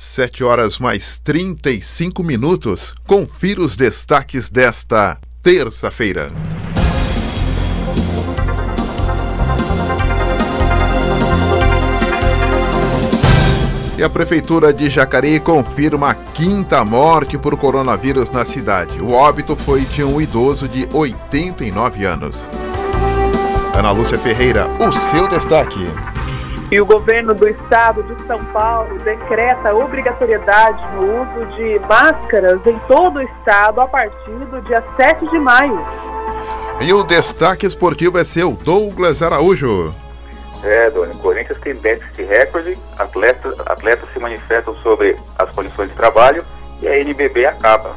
7 horas mais 35 minutos. Confira os destaques desta terça-feira. E a Prefeitura de Jacareí confirma a 5ª morte por coronavírus na cidade. O óbito foi de um idoso de 89 anos. Ana Lúcia Ferreira, o seu destaque. E o governo do estado de São Paulo decreta a obrigatoriedade no uso de máscaras em todo o estado a partir do dia 7 de maio. E o destaque esportivo é seu, Douglas Araújo. Doni, Corinthians tem déficit recorde, atletas se manifestam sobre as condições de trabalho e a NBB acaba.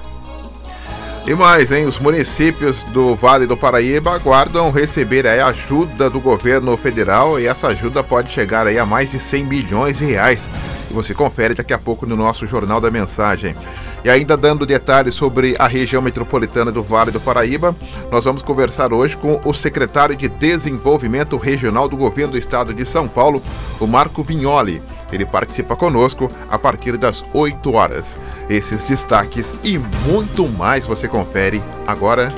E mais, os municípios do Vale do Paraíba aguardam receber a ajuda do governo federal e essa ajuda pode chegar a mais de 100 milhões de reais. E você confere daqui a pouco no nosso Jornal da Mensagem. E ainda dando detalhes sobre a região metropolitana do Vale do Paraíba, nós vamos conversar hoje com o secretário de Desenvolvimento Regional do Governo do Estado de São Paulo, o Marco Vignoli. Ele participa conosco a partir das 8 horas. Esses destaques e muito mais você confere agora.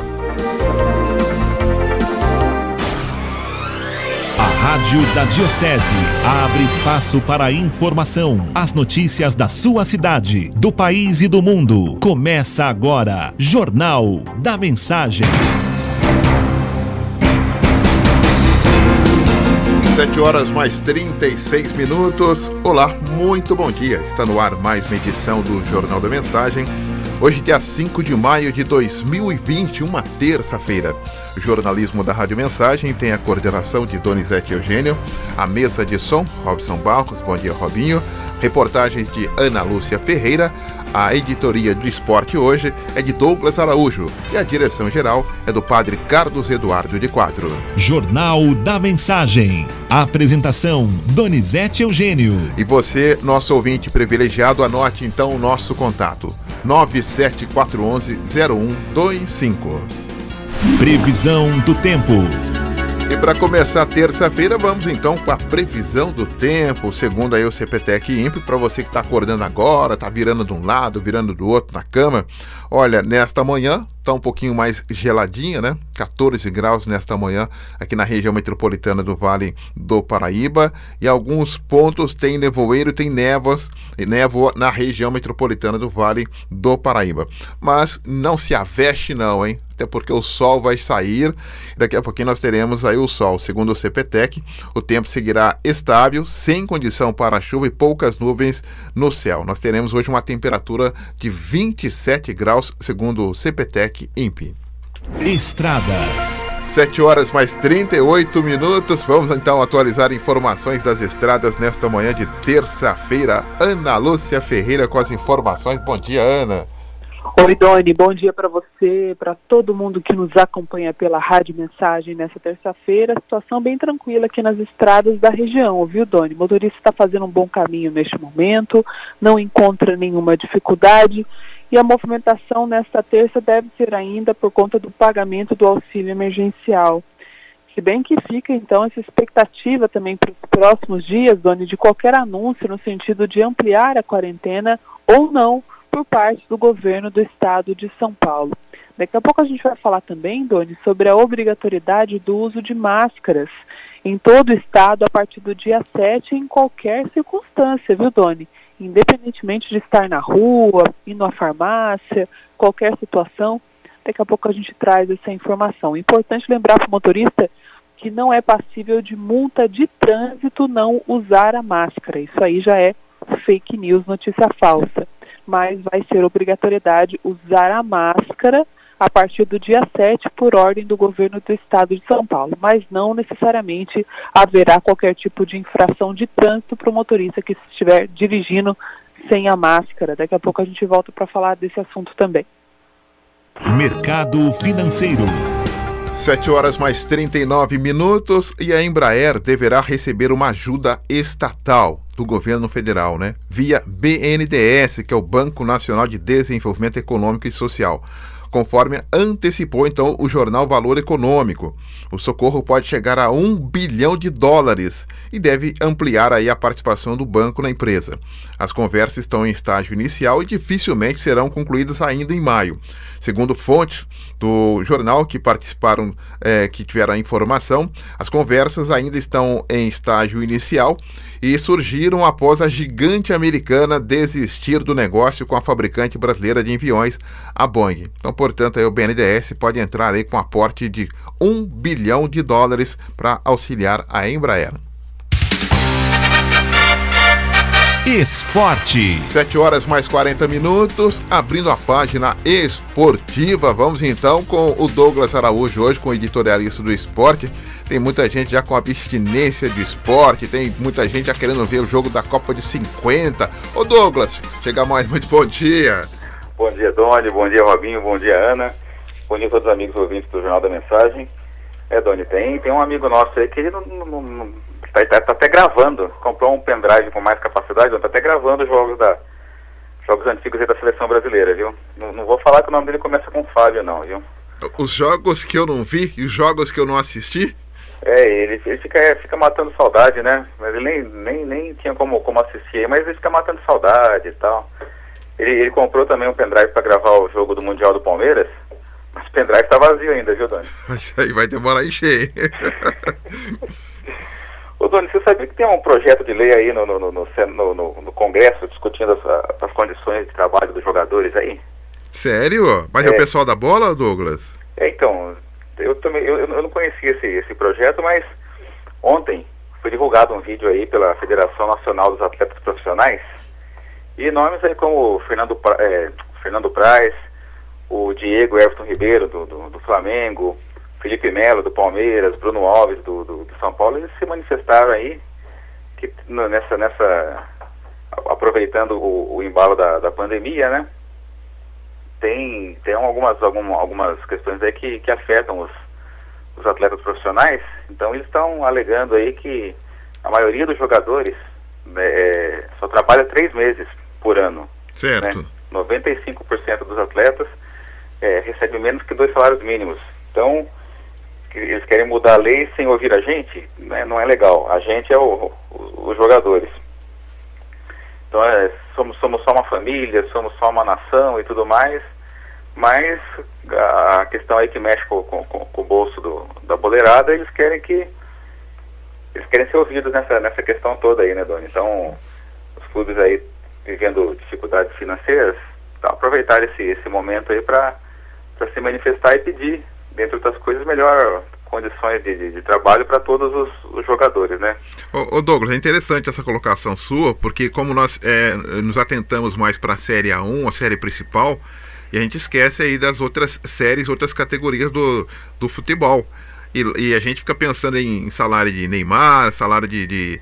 A Rádio da Diocese abre espaço para a informação, as notícias da sua cidade, do país e do mundo. Começa agora, Jornal da Mensagem. 7 horas mais 36 minutos. Olá, muito bom dia. Está no ar mais uma edição do Jornal da Mensagem. Hoje, dia 5 de maio de 2020, uma terça-feira. O jornalismo da Rádio Mensagem tem a coordenação de Donizete Eugênio, a mesa de som, Robson Barros, bom dia, Robinho, reportagens de Ana Lúcia Ferreira, a editoria do esporte hoje é de Douglas Araújo e a direção geral é do padre Carlos Eduardo de Quatro. Jornal da Mensagem. A apresentação, Donizete Eugênio. E você, nosso ouvinte privilegiado, anote então o nosso contato. 97411-0125. Previsão do tempo. E para começar a terça-feira, vamos então com a previsão do tempo, segundo aí o CPTEC INPE, para você que está acordando agora, está virando de um lado, virando do outro na cama. Olha, nesta manhã está um pouquinho mais geladinha, né? 14 graus nesta manhã aqui na região metropolitana do Vale do Paraíba. E alguns pontos tem nevoeiro, tem névoa na região metropolitana do Vale do Paraíba. Mas não se aveste não, hein? Até porque o sol vai sair, daqui a pouquinho nós teremos aí o sol. Segundo o CPTEC, o tempo seguirá estável, sem condição para chuva e poucas nuvens no céu. Nós teremos hoje uma temperatura de 27 graus, segundo o CPTEC INPE. Estradas. 7 horas mais 38 minutos. Vamos então atualizar informações das estradas nesta manhã de terça-feira. Ana Lúcia Ferreira com as informações. Bom dia, Ana. Oi, Doni, bom dia para você, para todo mundo que nos acompanha pela Rádio Mensagem nessa terça-feira. Situação bem tranquila aqui nas estradas da região, viu, Doni? O motorista está fazendo um bom caminho neste momento, não encontra nenhuma dificuldade e a movimentação nesta terça deve ser ainda por conta do pagamento do auxílio emergencial. Se bem que fica, então, essa expectativa também para os próximos dias, Doni, de qualquer anúncio no sentido de ampliar a quarentena ou não, por parte do governo do estado de São Paulo. Daqui a pouco a gente vai falar também, Doni, sobre a obrigatoriedade do uso de máscaras em todo o estado a partir do dia 7 em qualquer circunstância, viu, Doni? Independentemente de estar na rua, indo à farmácia, qualquer situação, daqui a pouco a gente traz essa informação. Importante lembrar para o motorista que não é passível de multa de trânsito não usar a máscara. Isso aí já é fake news, notícia falsa. Mas vai ser obrigatoriedade usar a máscara a partir do dia 7 por ordem do governo do estado de São Paulo. Mas não necessariamente haverá qualquer tipo de infração de trânsito para o motorista que estiver dirigindo sem a máscara. Daqui a pouco a gente volta para falar desse assunto também. Mercado financeiro. 7 horas mais 39 minutos e a Embraer deverá receber uma ajuda estatal do governo federal, né? Via BNDES, que é o Banco Nacional de Desenvolvimento Econômico e Social. conforme antecipou então o jornal Valor Econômico. O socorro pode chegar a US$ 1 bilhão e deve ampliar aí a participação do banco na empresa. As conversas estão em estágio inicial e dificilmente serão concluídas ainda em maio. Segundo fontes do jornal que participaram, que tiveram a informação, as conversas ainda estão em estágio inicial e surgiram após a gigante americana desistir do negócio com a fabricante brasileira de aviões, a Boeing. Então, portanto, aí o BNDES pode entrar aí com aporte de US$ 1 bilhão para auxiliar a Embraer. Esporte. 7h mais 40, abrindo a página esportiva. Vamos então com o Douglas Araújo hoje, com o editorialista do esporte. Tem muita gente já com abstinência de esporte, tem muita gente já querendo ver o jogo da Copa de 50. Ô Douglas, chega mais, muito bom dia. Bom dia, Doni, bom dia, Robinho, bom dia, Ana. Bom dia a todos os amigos ouvintes do Jornal da Mensagem. Doni, tem um amigo nosso aí que ele tá até gravando, comprou um pendrive com mais capacidade, está até gravando jogos antigos aí da seleção brasileira, viu? Não vou falar que o nome dele começa com Fábio, não, viu? Os jogos que eu não vi e os jogos que eu não assisti? Ele fica matando saudade, né? Mas ele nem tinha como assistir, mas ele fica matando saudade e tal. Ele comprou também um pendrive para gravar o jogo do Mundial do Palmeiras, mas o pendrive tá vazio ainda, viu, Doni? Isso aí vai demorar a encher. Ô, Doni, você sabia que tem um projeto de lei aí no Congresso discutindo as condições de trabalho dos jogadores aí? Sério? Mas é o pessoal da bola, Douglas? Então, eu não conhecia esse projeto, mas ontem foi divulgado um vídeo aí pela Federação Nacional dos Atletas Profissionais e nomes aí como Fernando Praz, o Diego Everton Ribeiro do Flamengo, Felipe Melo do Palmeiras, Bruno Alves do São Paulo, eles se manifestaram aí que aproveitando o embalo da pandemia, né? Tem algumas questões aí que afetam os atletas profissionais. Então eles estão alegando aí que a maioria dos jogadores só trabalha 3 meses por ano. Certo. Né? 95% dos atletas recebem menos que 2 salários mínimos. Então eles querem mudar a lei sem ouvir a gente, né? Não é legal. A gente é os jogadores. Então somos só uma família, somos só uma nação e tudo mais, mas a questão aí que mexe com o bolso da boleirada, eles querem ser ouvidos nessa questão toda aí, né, Doni? Então os clubes aí vivendo dificuldades financeiras, então, aproveitar esse momento aí para se manifestar e pedir, dentre outras coisas, melhor condições de trabalho para todos os jogadores, né? Ô Douglas, é interessante essa colocação sua, porque como nós nos atentamos mais para a Série A1, a série principal, e a gente esquece aí das outras séries, outras categorias do futebol. E a gente fica pensando em salário de Neymar, salário de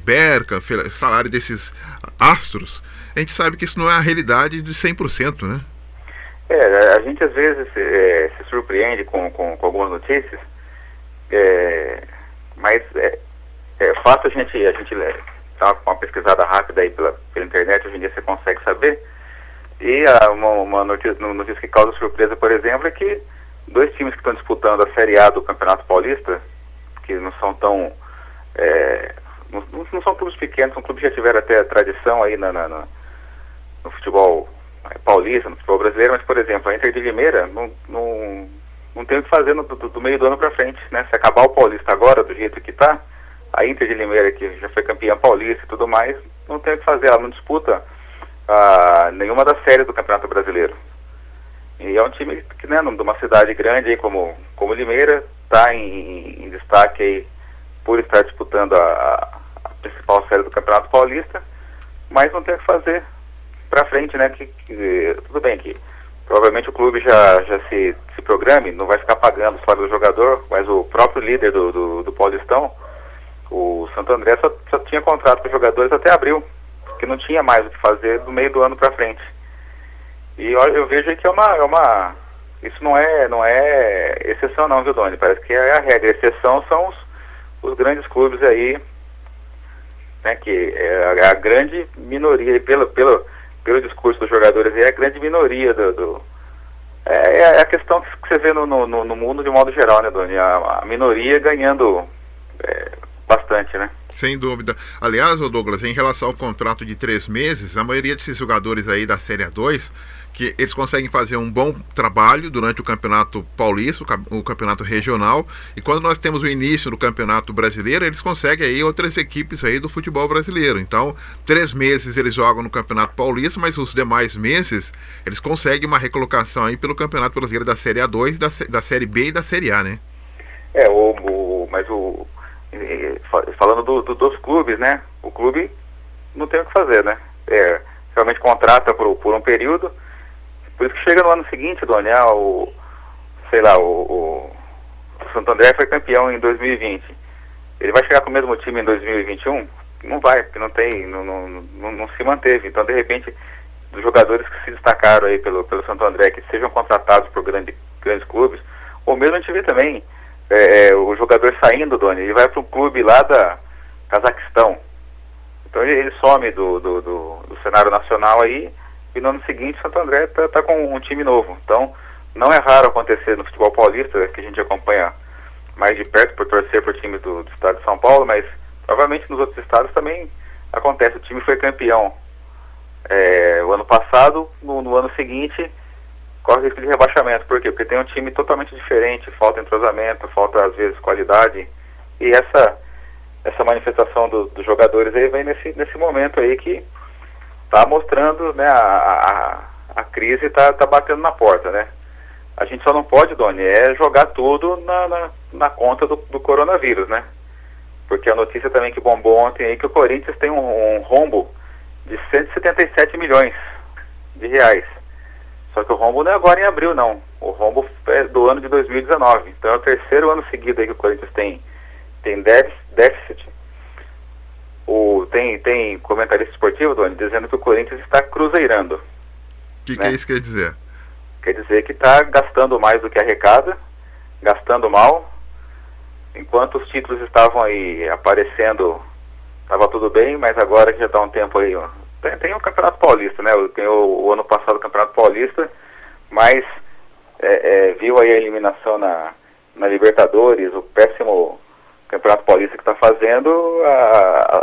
Berca, salário desses astros. A gente sabe que isso não é a realidade de 100%, né? A gente às vezes se surpreende com algumas notícias, mas é fácil a gente dar uma pesquisada rápida aí pela internet, hoje em dia você consegue saber. E uma notícia que causa surpresa, por exemplo, é que 2 times que estão disputando a Série A do Campeonato Paulista, que não são tão... não são clubes pequenos, são clubes que já tiveram até tradição aí no futebol paulista, no futebol brasileiro, mas, por exemplo, a Inter de Limeira não tem o que fazer do meio do ano para frente, né? Se acabar o Paulista agora, do jeito que está, a Inter de Limeira, que já foi campeã paulista e tudo mais, não tem o que fazer, ela não disputa nenhuma das séries do Campeonato Brasileiro. E é um time que, né, de uma cidade grande aí como Limeira, está em destaque aí por estar disputando a principal série do Campeonato Paulista, mas não tem o que fazer para frente, né? Tudo bem que provavelmente o clube já se programe, não vai ficar pagando o salário do jogador, mas o próprio líder do Paulistão, o Santo André, só tinha contrato com os jogadores até abril, porque não tinha mais o que fazer do meio do ano para frente. E eu vejo que isso não é exceção não, viu, Doni? Parece que é a regra. A exceção são os grandes clubes aí, né, que é a grande minoria, pelo discurso dos jogadores, é a grande minoria É a questão que você vê no mundo de modo geral, né, Doni? A minoria ganhando bastante, né? Sem dúvida. Aliás, Douglas, em relação ao contrato de 3 meses, a maioria desses jogadores aí da Série A2, que eles conseguem fazer um bom trabalho durante o Campeonato Paulista, o Campeonato Regional, e quando nós temos o início do Campeonato Brasileiro, eles conseguem aí outras equipes aí do futebol brasileiro. Então, 3 meses eles jogam no Campeonato Paulista, mas os demais meses eles conseguem uma recolocação aí pelo Campeonato Brasileiro da Série A2, da Série B e da Série A, né? Falando dos clubes, né? O clube não tem o que fazer, né? Realmente contrata por um período. Por isso que chega no ano seguinte, Doni, o Santo André foi campeão em 2020. Ele vai chegar com o mesmo time em 2021? Não vai, porque não se manteve. Então, de repente, dos jogadores que se destacaram aí pelo Santo André, que sejam contratados por grandes clubes, ou mesmo a gente vê também o jogador saindo, Doni, ele vai para um clube lá da Cazaquistão. Então ele some do cenário nacional aí, e no ano seguinte Santo André tá com um time novo. Então não é raro acontecer no futebol paulista, que a gente acompanha mais de perto por torcer por time do estado de São Paulo, mas provavelmente nos outros estados também acontece. O time foi campeão o ano passado, no ano seguinte corre risco de rebaixamento. Por quê? Porque tem um time totalmente diferente, falta entrosamento, falta às vezes qualidade, e essa manifestação dos jogadores aí vem nesse momento aí que está mostrando, né, a crise está batendo na porta, né? A gente só não pode, Doni, jogar tudo na conta do coronavírus, né? Porque a notícia também que bombou ontem aí que o Corinthians tem um rombo de 177 milhões de reais. Só que o rombo não é agora em abril, não. O rombo é do ano de 2019. Então é o terceiro ano seguido aí que o Corinthians tem déficit. Tem comentarista esportivo, Doni, dizendo que o Corinthians está cruzeirando. O que é isso que quer dizer? Quer dizer que está gastando mais do que arrecada, gastando mal. Enquanto os títulos estavam aí aparecendo, estava tudo bem, mas agora que já está um tempo aí, ó, tem o Campeonato Paulista, né? Ganhou o ano passado o Campeonato Paulista, mas viu aí a eliminação na Libertadores, o péssimo Campeonato Paulista que está fazendo,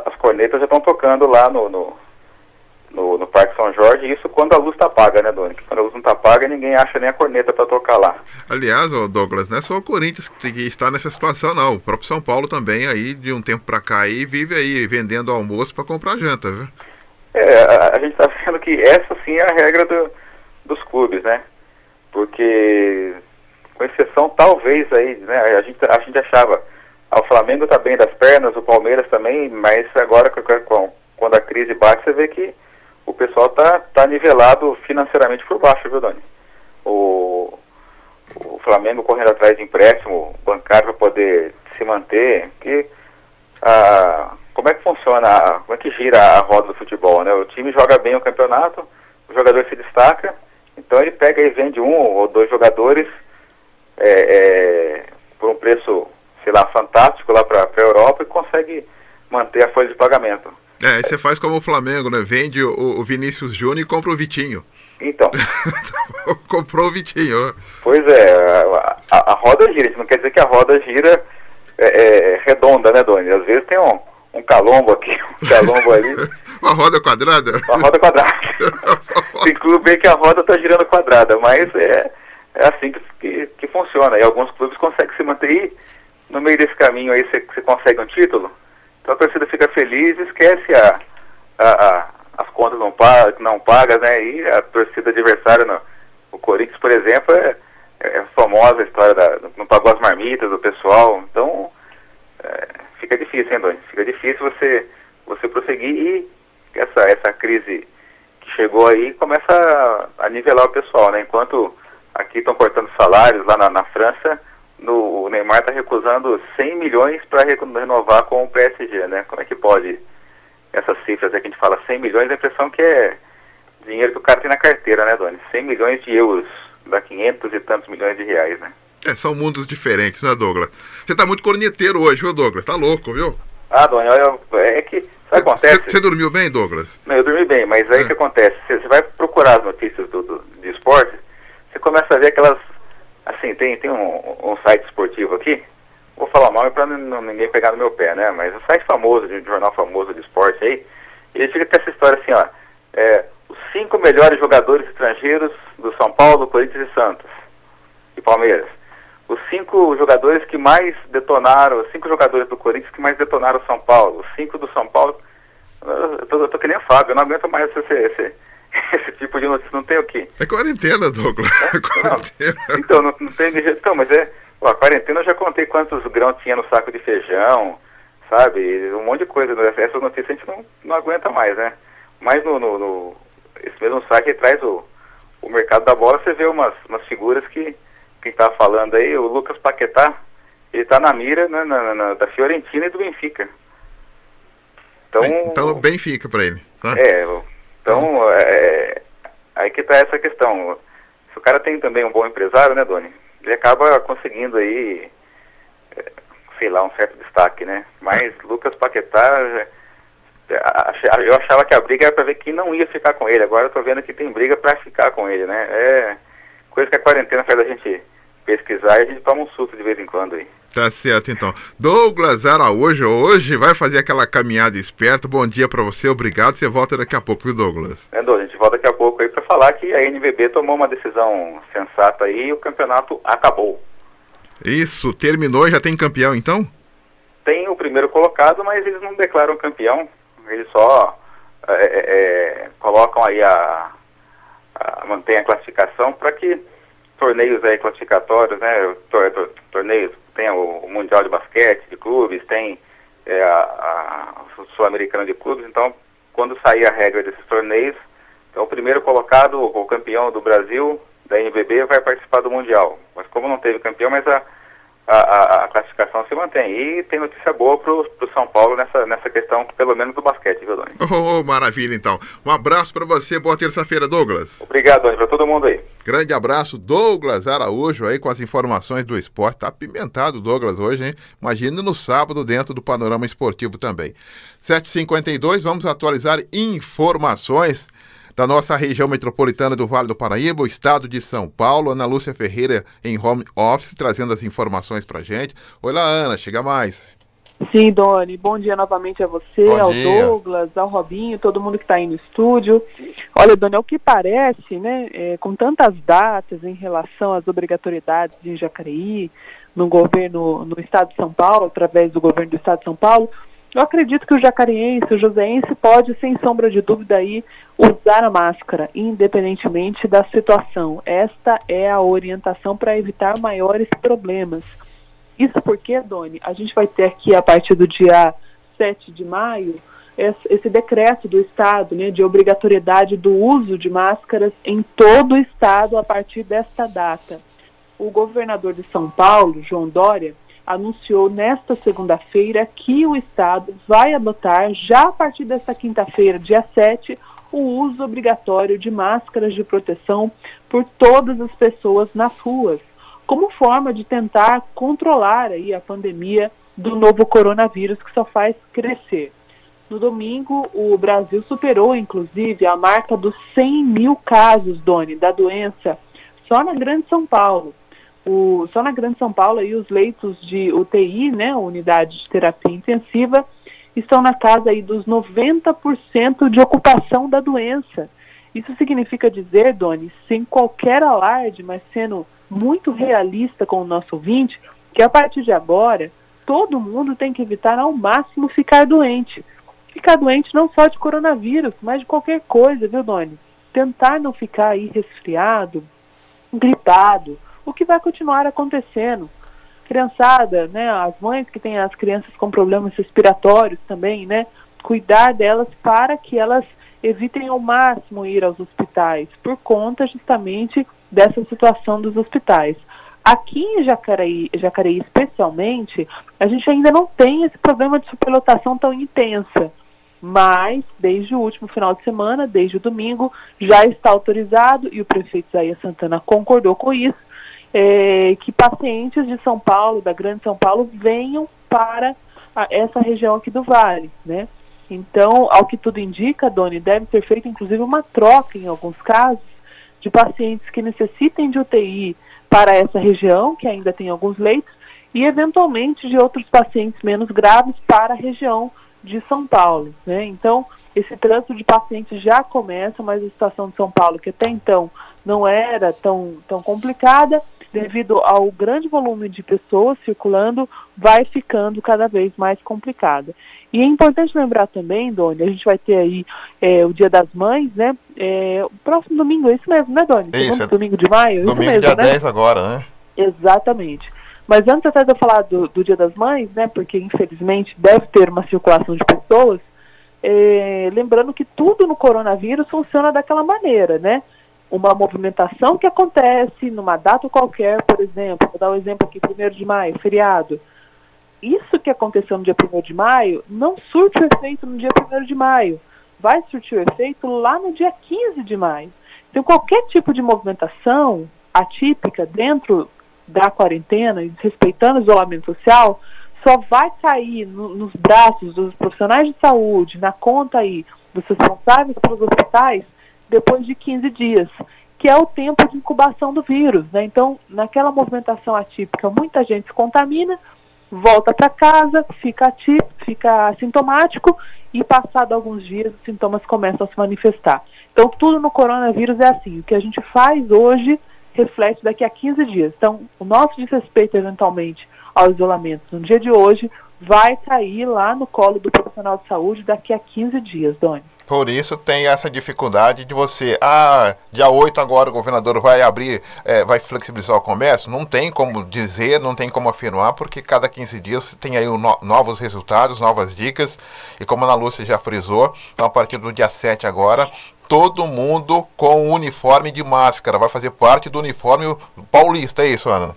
as cornetas já estão tocando lá no Parque São Jorge, e isso quando a luz está apaga, né, Doni? Quando a luz não está apaga, ninguém acha nem a corneta para tocar lá. Aliás, Douglas, não é só o Corinthians que está nessa situação, não. O próprio São Paulo também, aí, de um tempo para cá, aí, vive aí vendendo almoço para comprar janta, viu? A gente está vendo que essa sim é a regra dos clubes, né? Porque, com exceção, talvez aí, né, a gente achava, o Flamengo está bem das pernas, o Palmeiras também, mas agora, quando a crise bate, você vê que o pessoal tá nivelado financeiramente por baixo, viu, Doni? O Flamengo correndo atrás de empréstimo bancário para poder se manter, que como é que funciona, como é que gira a roda do futebol, né? O time joga bem o campeonato, o jogador se destaca, então ele pega e vende 1 ou 2 jogadores por um preço, sei lá, fantástico lá para a Europa, e consegue manter a folha de pagamento. Aí você faz como o Flamengo, né? Vende o Vinícius Júnior e compra o Vitinho. Então. Comprou o Vitinho, né? Pois a roda gira. Isso não quer dizer que a roda gira redonda, né, Doni? Às vezes tem um calombo aqui, um calombo ali. Uma roda quadrada? Uma roda quadrada. Tem clube aí que a roda está girando quadrada, mas é assim que funciona. E alguns clubes conseguem se manter, e no meio desse caminho aí você consegue um título. Então a torcida fica feliz e esquece as contas não pagas, né? E a torcida adversária, o Corinthians, por exemplo, é famosa a história não pagou as marmitas do pessoal. Então fica difícil, hein, Doni? Fica difícil você prosseguir, e essa crise que chegou aí começa a nivelar o pessoal, né? Enquanto aqui estão cortando salários lá na França, o Neymar está recusando 100 milhões para renovar com o PSG, né? Como é que pode essas cifras aqui, a gente fala 100 milhões, a impressão que é dinheiro que o cara tem na carteira, né, Doni? 100 milhões de euros, dá 500 e tantos milhões de reais, né? São mundos diferentes, né, Douglas? Você tá muito corneteiro hoje, viu, Douglas? Tá louco, viu? Doni, é que... Sabe o que acontece? Você dormiu bem, Douglas? Não, eu dormi bem, mas aí o que acontece? Você vai procurar as notícias de esporte, você começa a ver aquelas, assim, tem um site esportivo aqui, vou falar mal para ninguém pegar no meu pé, né, mas um site famoso, de um jornal famoso de esporte aí, ele fica com essa história assim, ó, os 5 melhores jogadores estrangeiros do São Paulo, Corinthians e Santos, e Palmeiras. Os 5 jogadores que mais detonaram, os 5 jogadores do Corinthians que mais detonaram o São Paulo, os 5 do São Paulo. Eu tô que nem o Fábio, eu não aguento mais esse tipo de notícia, não tem o quê? É quarentena, Douglas. É quarentena. Não, então, não tem de jeito, então, mas a quarentena eu já contei quantos grãos tinha no saco de feijão, sabe? Um monte de coisa. Essa notícia a gente não aguenta mais, né? Mas esse mesmo site traz o mercado da bola, você vê umas figuras que quem tá falando aí, o Lucas Paquetá, ele tá na mira, né, da Fiorentina e do Benfica. Então Benfica para ele. Tá? Então, aí que tá essa questão. Se o cara tem também um bom empresário, né, Doni? Ele acaba conseguindo aí, sei lá, um certo destaque, né? Mas Lucas Paquetá, eu achava que a briga era para ver quem não ia ficar com ele. Agora eu tô vendo que tem briga para ficar com ele, né? É coisa que a quarentena faz a gente pesquisar e a gente toma um susto de vez em quando aí. Tá certo, então. Douglas Araújo hoje vai fazer aquela caminhada esperta. Bom dia para você, obrigado. Você volta daqui a pouco, viu, Douglas? Douglas, a gente volta daqui a pouco aí para falar que a NBB tomou uma decisão sensata aí e o campeonato acabou. Isso, terminou e já tem campeão, então? Tem o primeiro colocado, mas eles não declaram campeão. Eles só colocam aí mantém a classificação para que torneios aí classificatórios, né, torneios, tem o Mundial de Basquete de clubes, tem o Sul-Americano de clubes, então quando sair a regra desses torneios, então o primeiro colocado, o campeão do Brasil, da NBB, vai participar do Mundial. Mas como não teve campeão, mas a classificação se mantém. E tem notícia boa pro São Paulo nessa questão, pelo menos do basquete, viu, Doni? Maravilha, então. Um abraço para você, boa terça-feira, Douglas. Obrigado, Doni, para todo mundo aí. Grande abraço, Douglas Araújo aí com as informações do esporte. Tá apimentado o Douglas hoje, hein? Imagina no sábado dentro do Panorama Esportivo também. 7h52, vamos atualizar informações da nossa região metropolitana do Vale do Paraíba, o estado de São Paulo. Ana Lúcia Ferreira em home office, trazendo as informações pra gente. Oi lá, Ana, chega mais. Sim, Doni, bom dia novamente a você, ao Douglas, ao Robinho, todo mundo que está aí no estúdio. Olha, Doni, ao que parece, né, com tantas datas em relação às obrigatoriedades em Jacareí, no estado de São Paulo, através do governo do estado de São Paulo, eu acredito que o jacareense, o joseense pode, sem sombra de dúvida, aí, usar a máscara, independentemente da situação. Esta é a orientação para evitar maiores problemas. Isso porque, Doni, a gente vai ter aqui, a partir do dia 7 de maio, esse decreto do Estado, né, de obrigatoriedade do uso de máscaras em todo o Estado a partir desta data. O governador de São Paulo, João Dória, anunciou nesta segunda-feira que o Estado vai adotar, já a partir desta quinta-feira, dia 7, o uso obrigatório de máscaras de proteção por todas as pessoas nas ruas, como forma de tentar controlar aí a pandemia do novo coronavírus, que só faz crescer. No domingo, o Brasil superou, inclusive, a marca dos 100 mil casos, Doni, da doença, só na Grande São Paulo. Só na Grande São Paulo, aí, os leitos de UTI, né, unidade de terapia intensiva, estão na casa aí dos 90% de ocupação da doença. Isso significa dizer, Doni, sem qualquer alarde, mas sendo muito realista com o nosso ouvinte, que a partir de agora, todo mundo tem que evitar ao máximo ficar doente. Ficar doente não só de coronavírus, mas de qualquer coisa, viu, Doni? Tentar não ficar aí resfriado, gripado, o que vai continuar acontecendo. Criançada, né, as mães que têm as crianças com problemas respiratórios também, né, cuidar delas para que elas evitem ao máximo ir aos hospitais, por conta justamente dessa situação dos hospitais. Aqui em Jacareí especialmente, a gente ainda não tem esse problema de superlotação tão intensa, mas desde o último final de semana, desde o domingo, já está autorizado, e o prefeito Isaías Santana concordou com isso, que pacientes de São Paulo, da Grande São Paulo, venham para essa região aqui do Vale, né? Então, ao que tudo indica, Doni, deve ser feita inclusive uma troca em alguns casos de pacientes que necessitem de UTI para essa região, que ainda tem alguns leitos, e eventualmente de outros pacientes menos graves para a região de São Paulo, né? Então, esse trânsito de pacientes já começa, mas a situação de São Paulo, que até então não era tão complicada, devido ao grande volume de pessoas circulando, vai ficando cada vez mais complicada. E é importante lembrar também, Doni, a gente vai ter aí o Dia das Mães, né? O próximo domingo, é isso mesmo, né, Doni? Isso, domingo de maio? Domingo, isso mesmo, dia né? 10 agora, né? Exatamente. Mas antes até de eu falar do Dia das Mães, né, porque infelizmente deve ter uma circulação de pessoas, lembrando que tudo no coronavírus funciona daquela maneira, né? Uma movimentação que acontece numa data qualquer, por exemplo, vou dar um exemplo aqui, 1º de maio, feriado. Isso que aconteceu no dia 1º de maio não surte o efeito no dia 1º de maio, vai surtir o efeito lá no dia 15 de maio. Então qualquer tipo de movimentação atípica dentro da quarentena e desrespeitando o isolamento social, só vai cair nos braços dos profissionais de saúde, na conta aí dos responsáveis pelos hospitais, depois de 15 dias, que é o tempo de incubação do vírus, né? Então, naquela movimentação atípica, muita gente se contamina, volta para casa, fica assintomático e, passado alguns dias, os sintomas começam a se manifestar. Então, tudo no coronavírus é assim. O que a gente faz hoje reflete daqui a 15 dias. Então, o nosso desrespeito, eventualmente, ao isolamento no dia de hoje vai cair lá no colo do profissional de saúde daqui a 15 dias, Doni. Por isso tem essa dificuldade de você, dia 8 agora o governador vai abrir, vai flexibilizar o comércio. Não tem como dizer, não tem como afirmar, porque cada 15 dias tem aí novos resultados, novas dicas, e como a Ana Lúcia já frisou, então a partir do dia 7 agora, todo mundo com uniforme de máscara, vai fazer parte do uniforme paulista, é isso, Ana?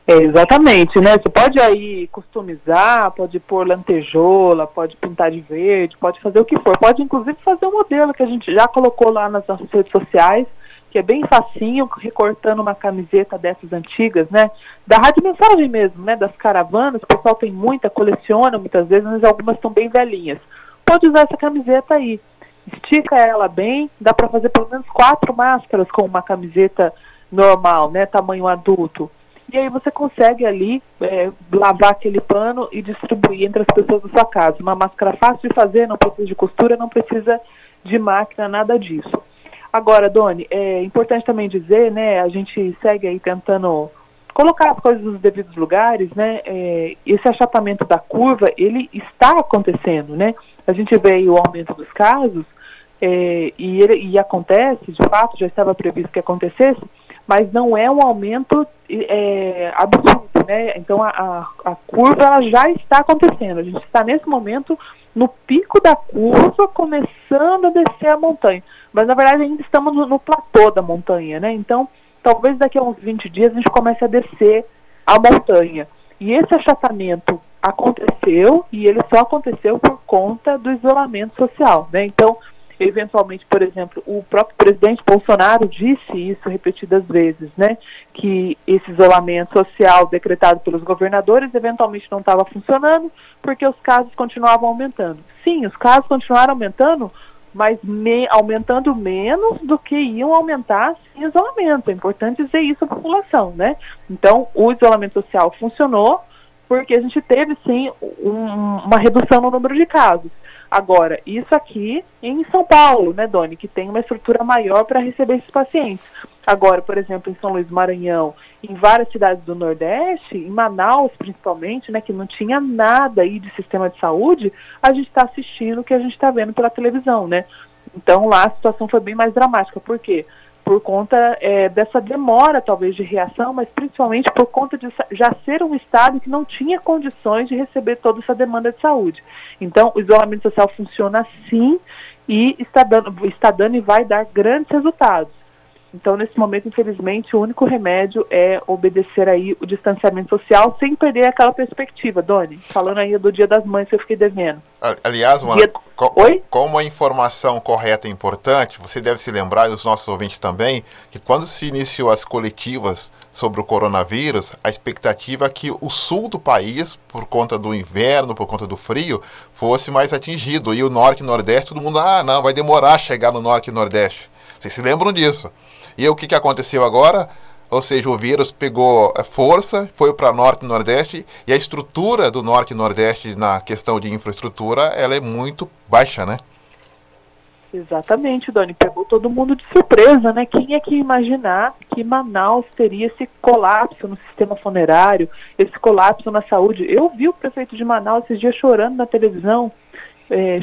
Exatamente, né? Você pode aí customizar, pode pôr lantejola, pode pintar de verde, pode fazer o que for. Pode inclusive fazer um modelo que a gente já colocou lá nas nossas redes sociais, que é bem facinho, recortando uma camiseta dessas antigas, né? Da rádio mensagem mesmo, né? Das caravanas, o pessoal tem muita, coleciona muitas vezes, mas algumas estão bem velhinhas. Pode usar essa camiseta aí, estica ela bem, dá para fazer pelo menos 4 máscaras com uma camiseta normal, né? Tamanho adulto. E aí você consegue ali lavar aquele pano e distribuir entre as pessoas da sua casa. Uma máscara fácil de fazer, não precisa de costura, não precisa de máquina, nada disso. Agora, Doni, é importante também dizer, né, a gente segue aí tentando colocar as coisas nos devidos lugares, né, esse achatamento da curva, ele está acontecendo, né, a gente vê aí o aumento dos casos, e acontece, de fato, já estava previsto que acontecesse, mas não é um aumento absurdo, né? Então a curva ela já está acontecendo. A gente está nesse momento no pico da curva, começando a descer a montanha. Mas na verdade ainda estamos no platô da montanha, né? Então talvez daqui a uns 20 dias a gente comece a descer a montanha. E esse achatamento aconteceu, e ele só aconteceu por conta do isolamento social, né? Então, eventualmente, por exemplo, o próprio presidente Bolsonaro disse isso repetidas vezes, né, que esse isolamento social decretado pelos governadores eventualmente não estava funcionando porque os casos continuavam aumentando. Sim, os casos continuaram aumentando, mas aumentando menos do que iam aumentar sem isolamento. É importante dizer isso à população, né? Então, o isolamento social funcionou porque a gente teve, sim, uma redução no número de casos. Agora, isso aqui em São Paulo, né, Doni, que tem uma estrutura maior para receber esses pacientes. Agora, por exemplo, em São Luís do Maranhão, em várias cidades do Nordeste, em Manaus principalmente, né, que não tinha nada aí de sistema de saúde, a gente está assistindo o que a gente está vendo pela televisão, né? Então lá a situação foi bem mais dramática. Por quê? Por conta dessa demora, talvez, de reação, mas principalmente por conta de já ser um estado que não tinha condições de receber toda essa demanda de saúde. Então, o isolamento social funciona assim e está dando e vai dar grandes resultados. Então, nesse momento, infelizmente, o único remédio é obedecer aí o distanciamento social sem perder aquela perspectiva, Doni. Falando aí do Dia das Mães que eu fiquei devendo. Aliás, como a informação correta é importante, você deve se lembrar, e os nossos ouvintes também, que quando se iniciou as coletivas sobre o coronavírus, a expectativa é que o sul do país, por conta do inverno, por conta do frio, fosse mais atingido. E o norte e nordeste, todo mundo, não, vai demorar a chegar no norte e nordeste. Vocês se lembram disso? E o que aconteceu agora? Ou seja, o vírus pegou força, foi para Norte e Nordeste, e a estrutura do Norte e Nordeste na questão de infraestrutura, ela é muito baixa, né? Exatamente, Doni, pegou todo mundo de surpresa, né? Quem é que ia imaginar que Manaus teria esse colapso no sistema funerário, esse colapso na saúde? Eu vi o prefeito de Manaus esses dias chorando na televisão,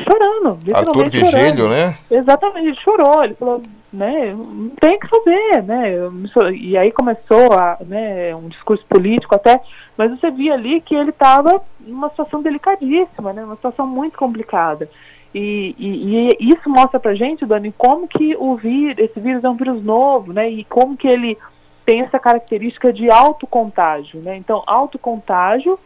chorando, Arthur Vigílio, né? Exatamente, ele chorou, ele falou, né, não tem o que fazer, né, e aí começou um discurso político até, mas você via ali que ele estava numa situação delicadíssima, né, uma situação muito complicada, e isso mostra pra gente, Dani, como que esse vírus é um vírus novo, né, e como que ele tem essa característica de autocontágio, né, então autocontágio.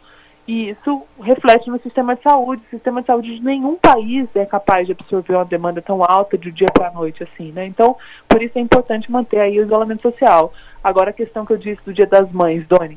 E isso reflete no sistema de saúde. O sistema de saúde de nenhum país é capaz de absorver uma demanda tão alta de dia para a noite assim, né? Então, por isso é importante manter aí o isolamento social. Agora, a questão que eu disse do Dia das Mães, Doni,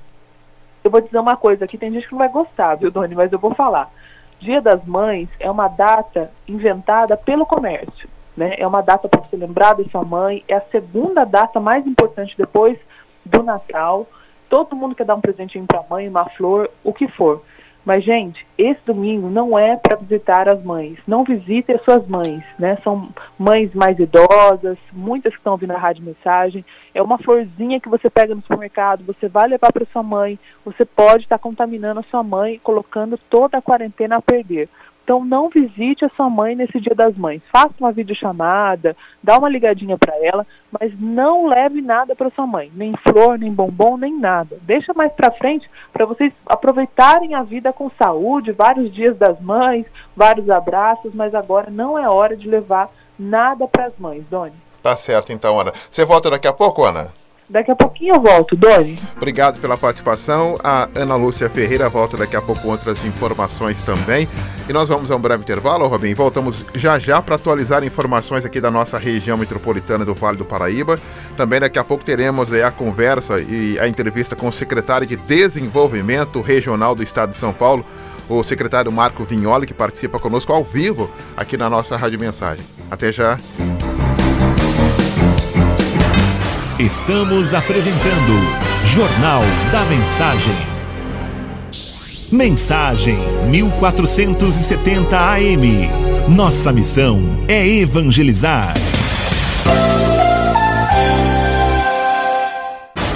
eu vou dizer uma coisa aqui, tem gente que não vai gostar, viu, Doni, mas eu vou falar. Dia das Mães é uma data inventada pelo comércio, né? É uma data para você lembrar da sua mãe, é a segunda data mais importante depois do Natal. Todo mundo quer dar um presentinho para a mãe, uma flor, o que for. Mas, gente, esse domingo não é para visitar as mães. Não visite as suas mães, né? São mães mais idosas, muitas que estão ouvindo a rádio mensagem. É uma florzinha que você pega no supermercado, você vai levar para sua mãe. Você pode estar contaminando a sua mãe, colocando toda a quarentena a perder. Então, não visite a sua mãe nesse Dia das Mães. Faça uma videochamada, dá uma ligadinha para ela, mas não leve nada para sua mãe. Nem flor, nem bombom, nem nada. Deixa mais para frente para vocês aproveitarem a vida com saúde, vários dias das mães, vários abraços, mas agora não é hora de levar nada para as mães, Doni. Tá certo, então, Ana. Você volta daqui a pouco, Ana? Daqui a pouquinho eu volto, Doni. Obrigado pela participação. A Ana Lúcia Ferreira volta daqui a pouco com outras informações também. E nós vamos a um breve intervalo, Robin. Voltamos já para atualizar informações aqui da nossa região metropolitana do Vale do Paraíba. Também daqui a pouco teremos a conversa e a entrevista com o secretário de Desenvolvimento Regional do Estado de São Paulo, o secretário Marco Vignoli, que participa conosco ao vivo aqui na nossa Rádio Mensagem. Até já. Estamos apresentando Jornal da Mensagem. Mensagem 1470 AM. Nossa missão é evangelizar.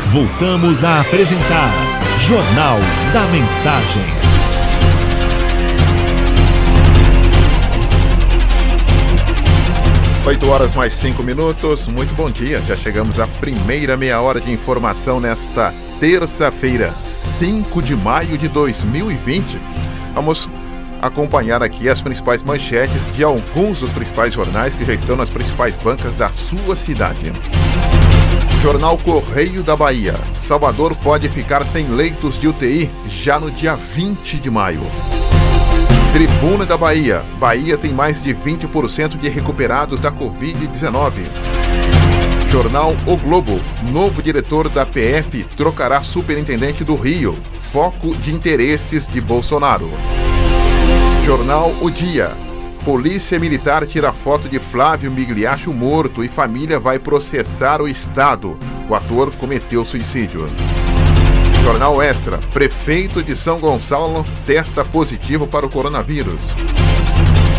Voltamos a apresentar Jornal da Mensagem. 8 horas mais 5 minutos, muito bom dia, já chegamos à primeira meia hora de informação nesta terça-feira, 5 de maio de 2020. Vamos acompanhar aqui as principais manchetes de alguns dos principais jornais que já estão nas principais bancas da sua cidade. Jornal Correio da Bahia, Salvador pode ficar sem leitos de UTI já no dia 20 de maio. Tribuna da Bahia. Bahia tem mais de 20% de recuperados da Covid-19. Jornal O Globo. Novo diretor da PF trocará superintendente do Rio. Foco de interesses de Bolsonaro. Jornal O Dia. Polícia Militar tira foto de Flávio Migliaccio morto e família vai processar o Estado. O ator cometeu suicídio. Jornal Extra. Prefeito de São Gonçalo testa positivo para o coronavírus.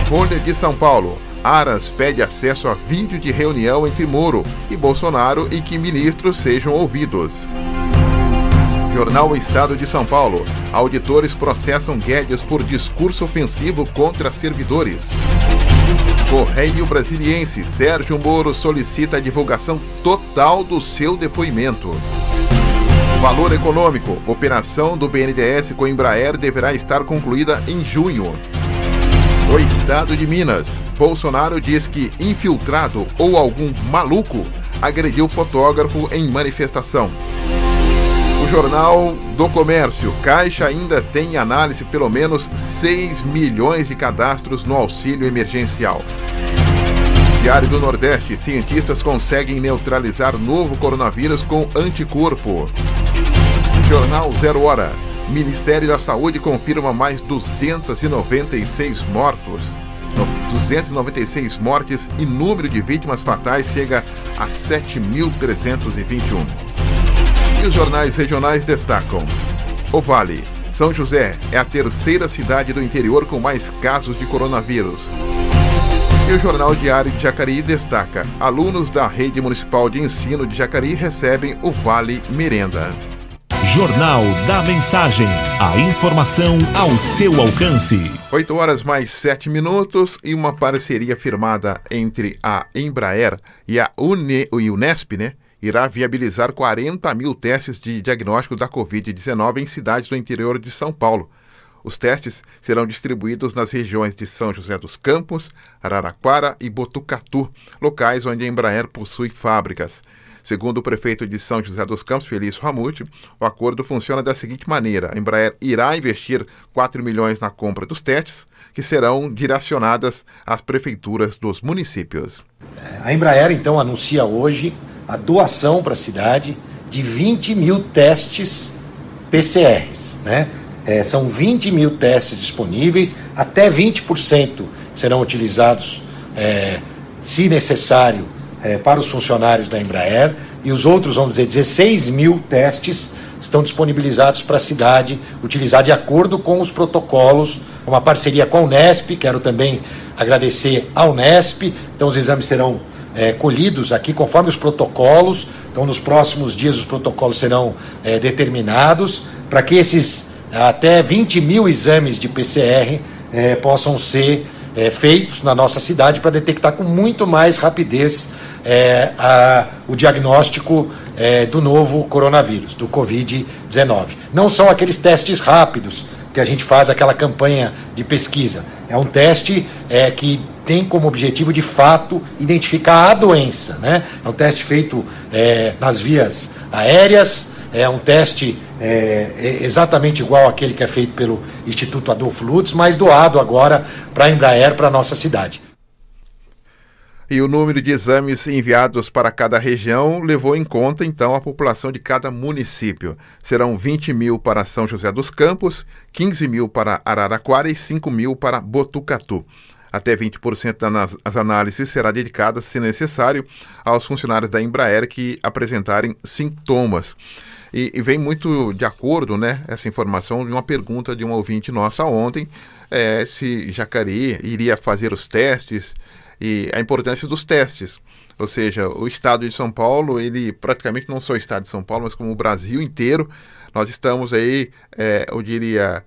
Folha de São Paulo. Aras pede acesso a vídeo de reunião entre Moro e Bolsonaro e que ministros sejam ouvidos. Jornal Estado de São Paulo. Auditores processam Guedes por discurso ofensivo contra servidores. Correio Brasiliense. Sérgio Moro solicita a divulgação total do seu depoimento. Valor Econômico. Operação do BNDES com Embraer deverá estar concluída em junho. O Estado de Minas. Bolsonaro diz que infiltrado ou algum maluco agrediu fotógrafo em manifestação. O Jornal do Comércio. Caixa ainda tem em análise pelo menos 6 milhões de cadastros no auxílio emergencial. Diário do Nordeste. Cientistas conseguem neutralizar novo coronavírus com anticorpo. Jornal 0 Hora. Ministério da Saúde confirma mais 296 mortos. 296 mortes e número de vítimas fatais chega a 7.321. E os jornais regionais destacam: o Vale, São José é a terceira cidade do interior com mais casos de coronavírus. E o Jornal Diário de Jacareí destaca: alunos da Rede Municipal de Ensino de Jacareí recebem o Vale Merenda. Jornal da Mensagem. A informação ao seu alcance. 8h mais 7 e uma parceria firmada entre a Embraer e a Unesp, irá viabilizar 40 mil testes de diagnóstico da Covid-19 em cidades do interior de São Paulo. Os testes serão distribuídos nas regiões de São José dos Campos, Araraquara e Botucatu, locais onde a Embraer possui fábricas. Segundo o prefeito de São José dos Campos, Felício Ramute, o acordo funciona da seguinte maneira: a Embraer irá investir 4 milhões na compra dos testes, que serão direcionadas às prefeituras dos municípios. A Embraer, então, anuncia hoje a doação para a cidade de 20 mil testes PCRs, são 20 mil testes disponíveis, até 20% serão utilizados, se necessário, para os funcionários da Embraer, e os outros, vamos dizer, 16 mil testes estão disponibilizados para a cidade utilizar de acordo com os protocolos, uma parceria com a Unesp. Quero também agradecer à Unesp. Então os exames serão colhidos aqui conforme os protocolos. Então nos próximos dias os protocolos serão determinados para que esses até 20 mil exames de PCR possam ser feitos na nossa cidade para detectar com muito mais rapidez o diagnóstico do novo coronavírus, do Covid-19. Não são aqueles testes rápidos que a gente faz aquela campanha de pesquisa. É um teste que tem como objetivo, de fato, identificar a doença, É um teste feito nas vias aéreas, é um teste exatamente igual àquele que é feito pelo Instituto Adolfo Lutz, mas doado agora para a Embraer, para a nossa cidade. E o número de exames enviados para cada região levou em conta, então, a população de cada município. Serão 20 mil para São José dos Campos, 15 mil para Araraquara e 5 mil para Botucatu. Até 20% das análises será dedicada, se necessário, aos funcionários da Embraer que apresentarem sintomas. E vem muito de acordo, essa informação de uma pergunta de um ouvinte nossa ontem, se Jacareí iria fazer os testes e a importância dos testes. Ou seja, o estado de São Paulo, ele praticamente não só o estado de São Paulo, mas como o Brasil inteiro, nós estamos aí, eu diria,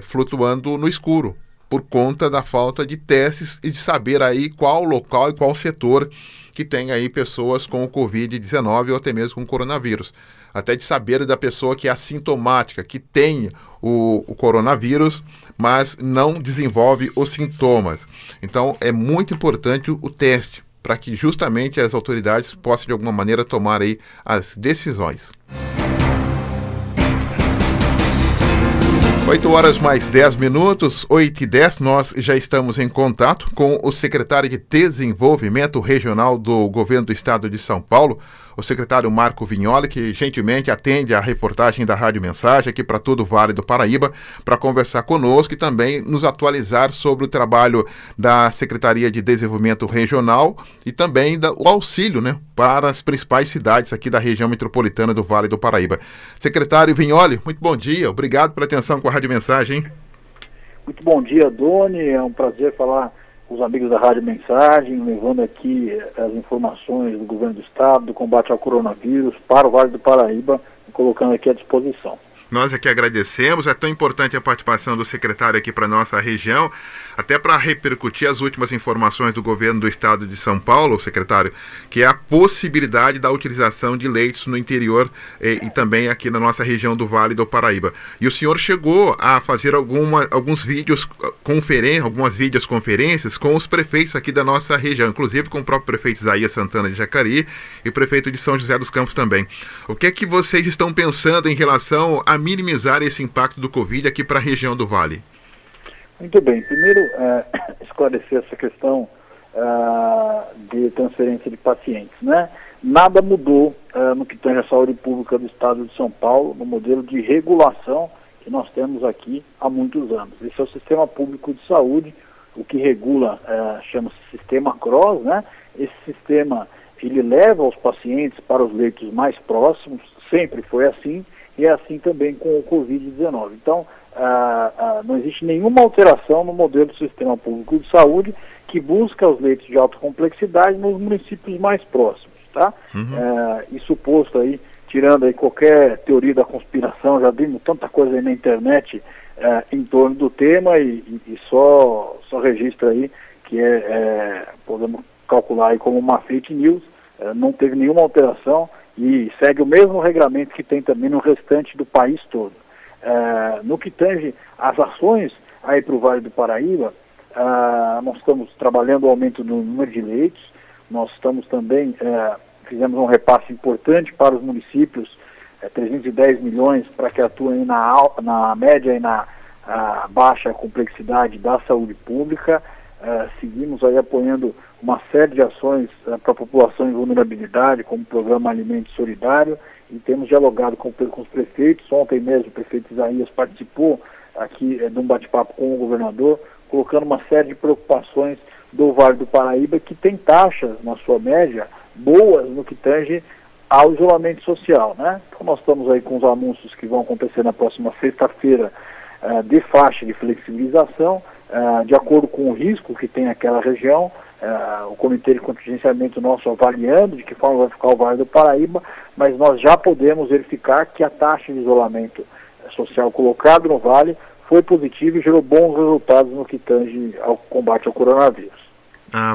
flutuando no escuro, por conta da falta de testes e de saber aí qual local e qual setor que tem aí pessoas com o Covid-19 ou até mesmo com coronavírus. Até de saber da pessoa que é assintomática, que tem o coronavírus, mas não desenvolve os sintomas. Então, é muito importante o teste, para que justamente as autoridades possam, de alguma maneira, tomar aí as decisões. 8h mais 10, 8h10, nós já estamos em contato com o secretário de Desenvolvimento Regional do Governo do Estado de São Paulo, o secretário Marco Vignoli, que gentilmente atende a reportagem da Rádio Mensagem aqui para todo o Vale do Paraíba, para conversar conosco e também nos atualizar sobre o trabalho da Secretaria de Desenvolvimento Regional e também o auxílio, para as principais cidades aqui da região metropolitana do Vale do Paraíba. Secretário Vignoli, muito bom dia, obrigado pela atenção com a Rádio Mensagem. Muito bom dia, Doni, é um prazer falar com os amigos da Rádio Mensagem, levando aqui as informações do governo do estado, do combate ao coronavírus para o Vale do Paraíba, colocando aqui à disposição. Nós aqui agradecemos, é tão importante a participação do secretário aqui para a nossa região, até para repercutir as últimas informações do governo do estado de São Paulo, secretário, que é a possibilidade da utilização de leitos no interior e também aqui na nossa região do Vale do Paraíba. E o senhor chegou a fazer algumas videoconferências com os prefeitos aqui da nossa região, inclusive com o próprio prefeito Isaías Santana de Jacareí e o prefeito de São José dos Campos também. O que é que vocês estão pensando em relação a minimizar esse impacto do Covid aqui para a região do Vale? Muito bem. Primeiro, esclarecer essa questão de transferência de pacientes, Nada mudou no que tange à saúde pública do estado de São Paulo, no modelo de regulação que nós temos aqui há muitos anos. Esse é o Sistema Público de Saúde, o que regula chama-se sistema CROSS, né? Esse sistema, ele leva os pacientes para os leitos mais próximos, sempre foi assim, e é assim também com o Covid-19. Então, não existe nenhuma alteração no modelo do sistema público de saúde que busca os leitos de alta complexidade nos municípios mais próximos, tá? Isso posto aí, tirando aí qualquer teoria da conspiração, já vimos tanta coisa aí na internet em torno do tema e só registra aí que podemos calcular aí como uma fake news, não teve nenhuma alteração e segue o mesmo regramento que tem também no restante do país todo. No que tange as ações aí para o Vale do Paraíba, nós estamos trabalhando o aumento do número de leitos, nós estamos também, fizemos um repasse importante para os municípios, 310 milhões para que atuem na média e na baixa complexidade da saúde pública. Seguimos aí apoiando uma série de ações para a população em vulnerabilidade, como o programa Alimento Solidário, e temos dialogado com os prefeitos. Ontem mesmo o prefeito Isaías participou aqui de um bate-papo com o governador, colocando uma série de preocupações do Vale do Paraíba, que tem taxas, na sua média, boas no que tange ao isolamento social, né? Então nós estamos aí com os anúncios que vão acontecer na próxima sexta-feira de faixa de flexibilização, de acordo com o risco que tem aquela região, o Comitê de Contingenciamento nosso avaliando de que forma vai ficar o Vale do Paraíba, mas nós já podemos verificar que a taxa de isolamento social colocada no Vale foi positiva e gerou bons resultados no que tange ao combate ao coronavírus.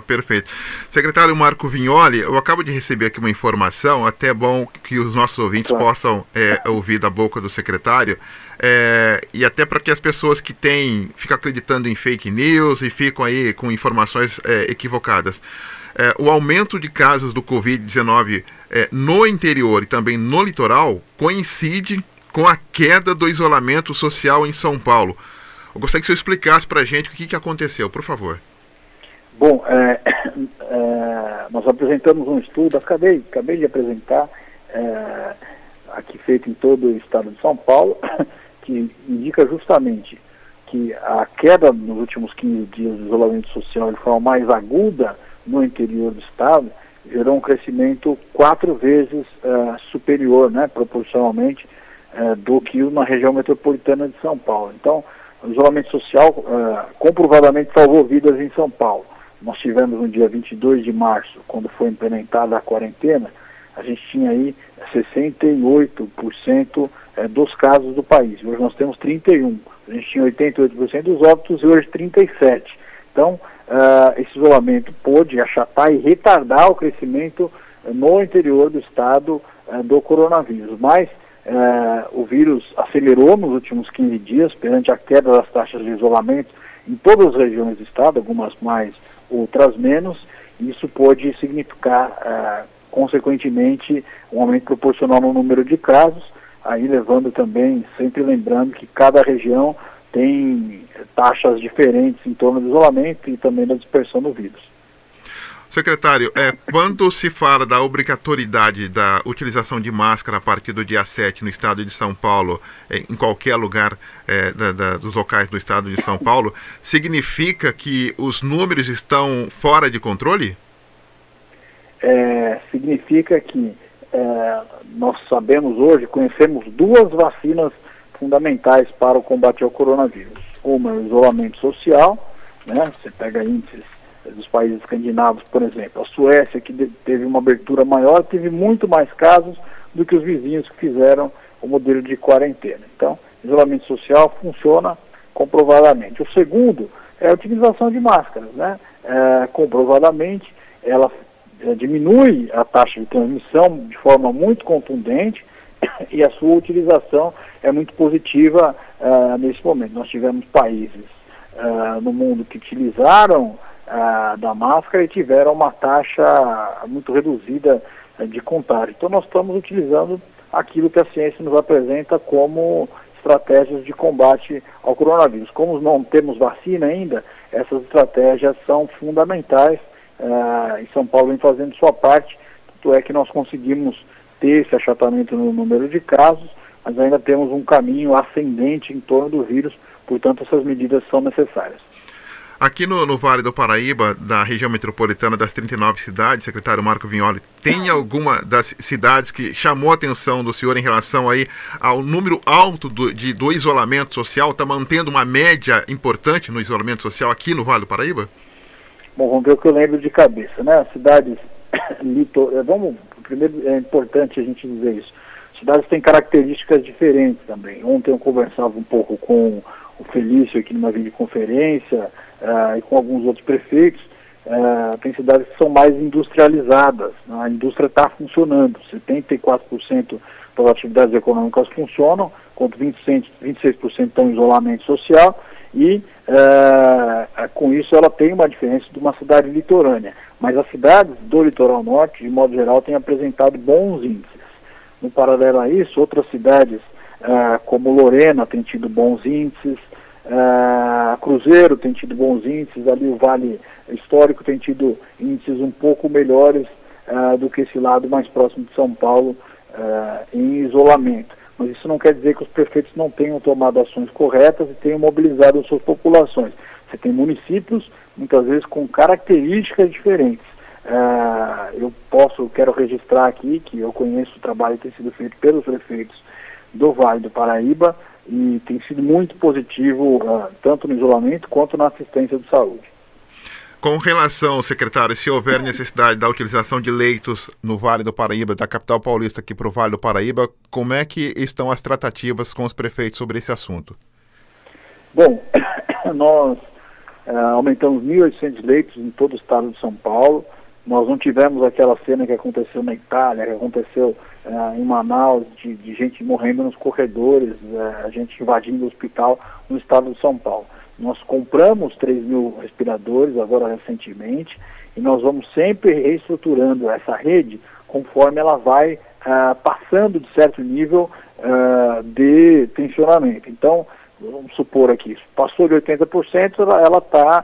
Perfeito. Secretário Marco Vignoli, eu acabo de receber aqui uma informação, até é bom que os nossos ouvintes possam ouvir da boca do secretário, e até para que as pessoas que ficam acreditando em fake news e ficam aí com informações equivocadas. O aumento de casos do Covid-19 no interior e também no litoral coincide com a queda do isolamento social em São Paulo. Eu gostaria que o senhor explicasse para a gente o que aconteceu, por favor. Bom, nós apresentamos um estudo, acabei de apresentar, aqui feito em todo o estado de São Paulo, que indica justamente que a queda nos últimos 15 dias do isolamento social de forma mais aguda no interior do estado gerou um crescimento 4 vezes superior, né, proporcionalmente, do que na região metropolitana de São Paulo. Então, o isolamento social comprovadamente salvou vidas em São Paulo. Nós tivemos no dia 22 de março, quando foi implementada a quarentena, a gente tinha aí 68% dos casos do país. Hoje nós temos 31%. A gente tinha 88% dos óbitos e hoje 37%. Então, esse isolamento pôde achatar e retardar o crescimento no interior do estado do coronavírus. Mas o vírus acelerou nos últimos 15 dias, perante a queda das taxas de isolamento em todas as regiões do estado, algumas mais, outras menos. Isso pode significar, consequentemente, um aumento proporcional no número de casos, aí levando também, sempre lembrando que cada região tem taxas diferentes em torno do isolamento e também da dispersão do vírus. Secretário, quando se fala da obrigatoriedade da utilização de máscara a partir do dia 7 no estado de São Paulo, em qualquer lugar dos locais do estado de São Paulo, significa que os números estão fora de controle? Significa que nós sabemos hoje, conhecemos 2 vacinas fundamentais para o combate ao coronavírus. Uma é o isolamento social, né? Você pega índices dos países escandinavos, por exemplo. A Suécia, que teve uma abertura maior, teve muito mais casos do que os vizinhos que fizeram o modelo de quarentena. Então, isolamento social funciona comprovadamente. O segundo é a utilização de máscaras, né? Comprovadamente, ela diminui a taxa de transmissão de forma muito contundente e a sua utilização é muito positiva nesse momento. Nós tivemos países no mundo que utilizaram da máscara e tiveram uma taxa muito reduzida de contágio. Então nós estamos utilizando aquilo que a ciência nos apresenta como estratégias de combate ao coronavírus. Como não temos vacina ainda, essas estratégias são fundamentais. Em São Paulo vem fazendo sua parte, tanto é que nós conseguimos ter esse achatamento no número de casos, mas ainda temos um caminho ascendente em torno do vírus, portanto essas medidas são necessárias. Aqui no Vale do Paraíba, da região metropolitana das 39 cidades, secretário Marco Vignoli, tem alguma das cidades que chamou a atenção do senhor em relação aí ao número alto do isolamento social? Está mantendo uma média importante no isolamento social aqui no Vale do Paraíba? Bom, vamos ver o que eu lembro de cabeça, né? As cidades primeiro é importante a gente dizer isso. As cidades têm características diferentes também. Ontem eu conversava um pouco com o Felício aqui numa videoconferência e com alguns outros prefeitos. Tem cidades que são mais industrializadas, né? A indústria está funcionando, 74% das atividades econômicas funcionam, enquanto 26% estão em isolamento social e com isso ela tem uma diferença de uma cidade litorânea. Mas as cidades do litoral norte, de modo geral, têm apresentado bons índices. No paralelo a isso, outras cidades como Lorena tem tido bons índices, Cruzeiro tem tido bons índices, ali o Vale Histórico tem tido índices um pouco melhores do que esse lado mais próximo de São Paulo em isolamento. Mas isso não quer dizer que os prefeitos não tenham tomado ações corretas e tenham mobilizado as suas populações. Você tem municípios, muitas vezes, com características diferentes. Eu quero registrar aqui que eu conheço o trabalho que tem sido feito pelos prefeitos do Vale do Paraíba e tem sido muito positivo, tanto no isolamento quanto na assistência de saúde. Com relação, secretário, se houver necessidade da utilização de leitos no Vale do Paraíba, da capital paulista aqui para o Vale do Paraíba, como é que estão as tratativas com os prefeitos sobre esse assunto? Bom, nós aumentamos 1.800 leitos em todo o estado de São Paulo. Nós não tivemos aquela cena que aconteceu na Itália, que aconteceu em Manaus, de gente morrendo nos corredores, a gente invadindo o hospital no estado de São Paulo. Nós compramos 3.000 respiradores agora recentemente e nós vamos sempre reestruturando essa rede conforme ela vai passando de certo nível de tensionamento. Então, vamos supor aqui, passou de 80%, ela está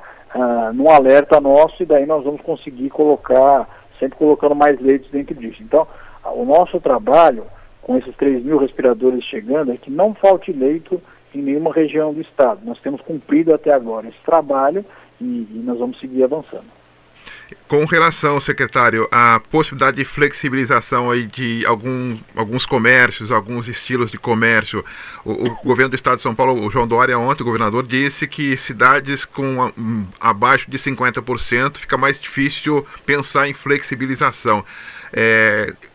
num alerta nosso e daí nós vamos conseguir colocar, sempre colocando mais leitos dentro disso. Então, o nosso trabalho com esses 3.000 respiradores chegando é que não falte leito em nenhuma região do estado. Nós temos cumprido até agora esse trabalho e nós vamos seguir avançando. Com relação, secretário, à possibilidade de flexibilização aí de alguns comércios, alguns estilos de comércio, o governo do estado de São Paulo, o João Dória ontem, o governador, disse que cidades com abaixo de 50% fica mais difícil pensar em flexibilização.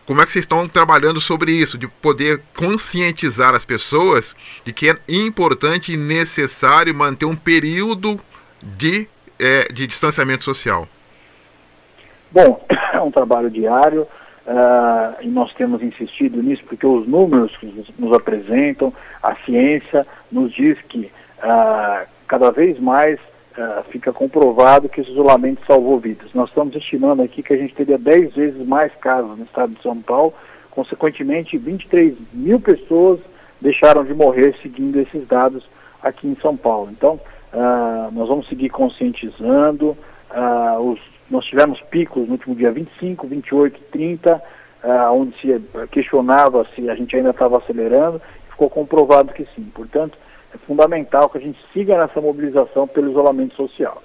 Como é que vocês estão trabalhando sobre isso, de poder conscientizar as pessoas de que é importante e necessário manter um período de distanciamento social? Bom, é um trabalho diário e nós temos insistido nisso porque os números que nos apresentam, a ciência nos diz que cada vez mais fica comprovado que esse isolamento salvou vidas. Nós estamos estimando aqui que a gente teria 10 vezes mais casos no estado de São Paulo, consequentemente 23.000 pessoas deixaram de morrer seguindo esses dados aqui em São Paulo. Então, nós vamos seguir conscientizando, nós tivemos picos no último dia 25, 28, 30, onde se questionava se a gente ainda estava acelerando, ficou comprovado que sim. Portanto, é fundamental que a gente siga nessa mobilização pelo isolamento social.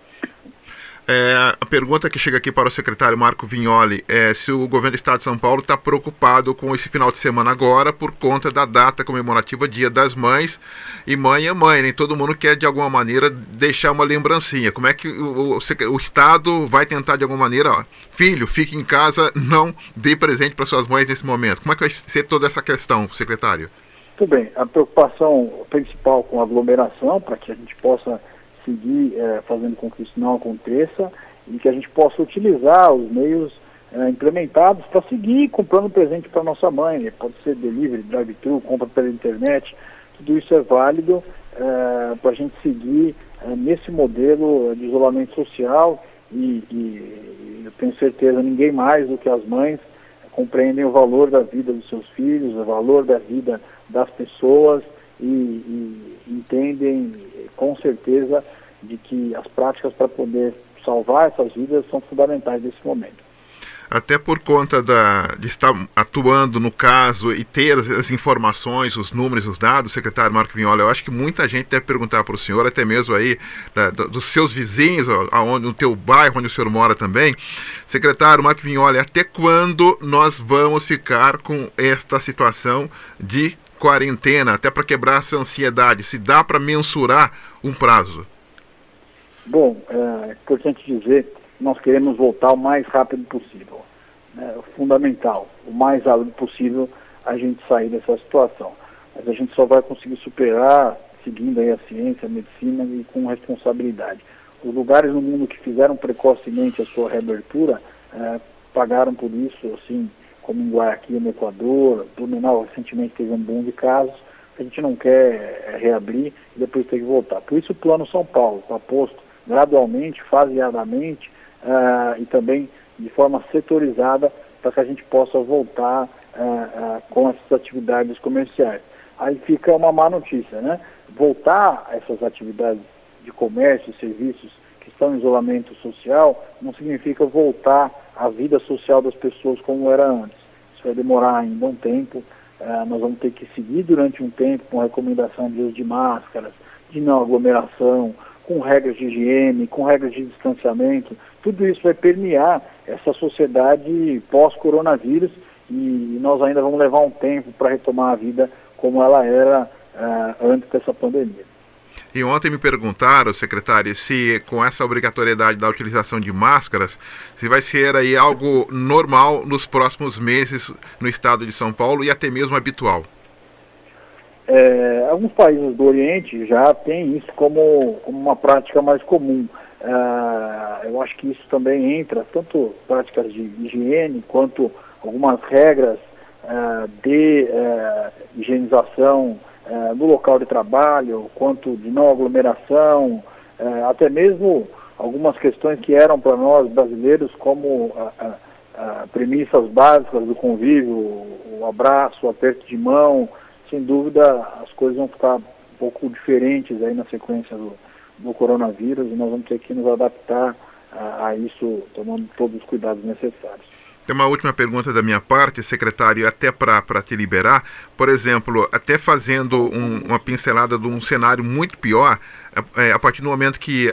A pergunta que chega aqui para o secretário Marco Vignoli é se o governo do estado de São Paulo está preocupado com esse final de semana agora por conta da data comemorativa Dia das Mães, e mãe é mãe, nem todo mundo quer de alguma maneira deixar uma lembrancinha. Como é que o estado vai tentar de alguma maneira, filho, fique em casa, não dê presente para suas mães nesse momento? Como é que vai ser toda essa questão, secretário? Tudo bem, a preocupação principal com a aglomeração, para que a gente possa seguir fazendo com que isso não aconteça e que a gente possa utilizar os meios implementados para seguir comprando presente para nossa mãe. Pode ser delivery, drive-thru, compra pela internet, tudo isso é válido para a gente seguir nesse modelo de isolamento social e eu tenho certeza ninguém mais do que as mães compreendem o valor da vida dos seus filhos, o valor da vida das pessoas e entendem com certeza de que as práticas para poder salvar essas vidas são fundamentais nesse momento. Até por conta de estar atuando no caso e ter as informações, os números, os dados, secretário Marco Vignola, eu acho que muita gente deve perguntar para o senhor, até mesmo aí, dos seus vizinhos, no teu bairro, onde o senhor mora também. Secretário Marco Vignola, até quando nós vamos ficar com esta situação de quarentena, até para quebrar essa ansiedade? Se dá para mensurar um prazo? Bom, é importante dizer que nós queremos voltar o mais rápido possível. É fundamental, o mais rápido possível a gente sair dessa situação. Mas a gente só vai conseguir superar seguindo aí a ciência, a medicina e com responsabilidade. Os lugares no mundo que fizeram precocemente a sua reabertura pagaram por isso, assim, como em Guayaquil, no Equador, Blumenau recentemente teve um boom de casos. A gente não quer reabrir e depois ter que voltar. Por isso o Plano São Paulo está posto gradualmente, faseadamente e também de forma setorizada para que a gente possa voltar com essas atividades comerciais. Aí fica uma má notícia, né? Voltar a essas atividades de comércio e serviços que estão em isolamento social não significa voltar à vida social das pessoas como era antes. Isso vai demorar ainda um tempo. Nós vamos ter que seguir durante um tempo com recomendação de uso de máscaras, de não aglomeração, com regras de higiene, com regras de distanciamento. Tudo isso vai permear essa sociedade pós-coronavírus e nós ainda vamos levar um tempo para retomar a vida como ela era antes dessa pandemia. E ontem me perguntaram, secretário, se com essa obrigatoriedade da utilização de máscaras, se vai ser aí algo normal nos próximos meses no estado de São Paulo e até mesmo habitual. Alguns países do Oriente já têm isso como uma prática mais comum. Eu acho que isso também entra, tanto práticas de higiene, quanto algumas regras de higienização no local de trabalho, quanto de não aglomeração, até mesmo algumas questões que eram para nós brasileiros como premissas básicas do convívio, o abraço, o aperto de mão. Sem dúvida as coisas vão ficar um pouco diferentes aí na sequência do coronavírus e nós vamos ter que nos adaptar a isso, tomando todos os cuidados necessários. Tem uma última pergunta da minha parte, secretário, até para te liberar. Por exemplo, até fazendo uma pincelada de um cenário muito pior, a partir do momento que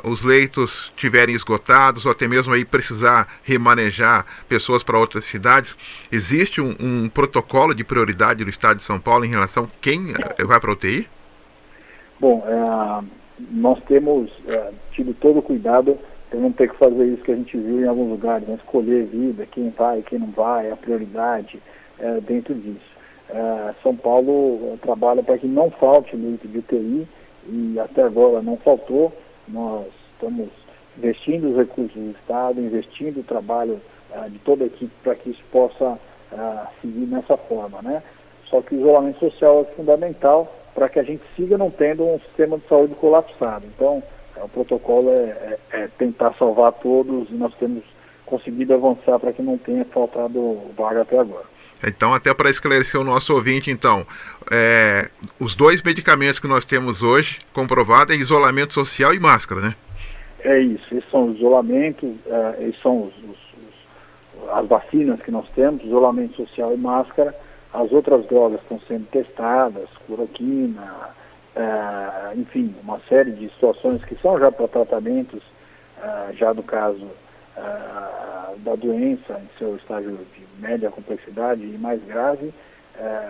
os leitos estiverem esgotados ou até mesmo aí precisar remanejar pessoas para outras cidades, existe um protocolo de prioridade do Estado de São Paulo em relação a quem vai para a UTI? Bom, nós temos tido todo o cuidado para não ter que fazer isso que a gente viu em alguns lugares, né? Escolher vida, quem vai, quem não vai, a prioridade dentro disso. São Paulo trabalha para que não falte leito de UTI e até agora não faltou. Nós estamos investindo os recursos do Estado, investindo o trabalho de toda a equipe para que isso possa seguir nessa forma, né? Só que o isolamento social é fundamental para que a gente siga não tendo um sistema de saúde colapsado. Então, o protocolo é tentar salvar todos e nós temos conseguido avançar para que não tenha faltado vaga até agora. Então, até para esclarecer o nosso ouvinte, então, os dois medicamentos que nós temos hoje, comprovado, é isolamento social e máscara, né? É isso, esses são os isolamentos, esses são as vacinas que nós temos, isolamento social e máscara. As outras drogas estão sendo testadas, cloroquina, enfim, uma série de situações que são já para tratamentos, já no caso da doença em seu estágio de média complexidade e mais grave,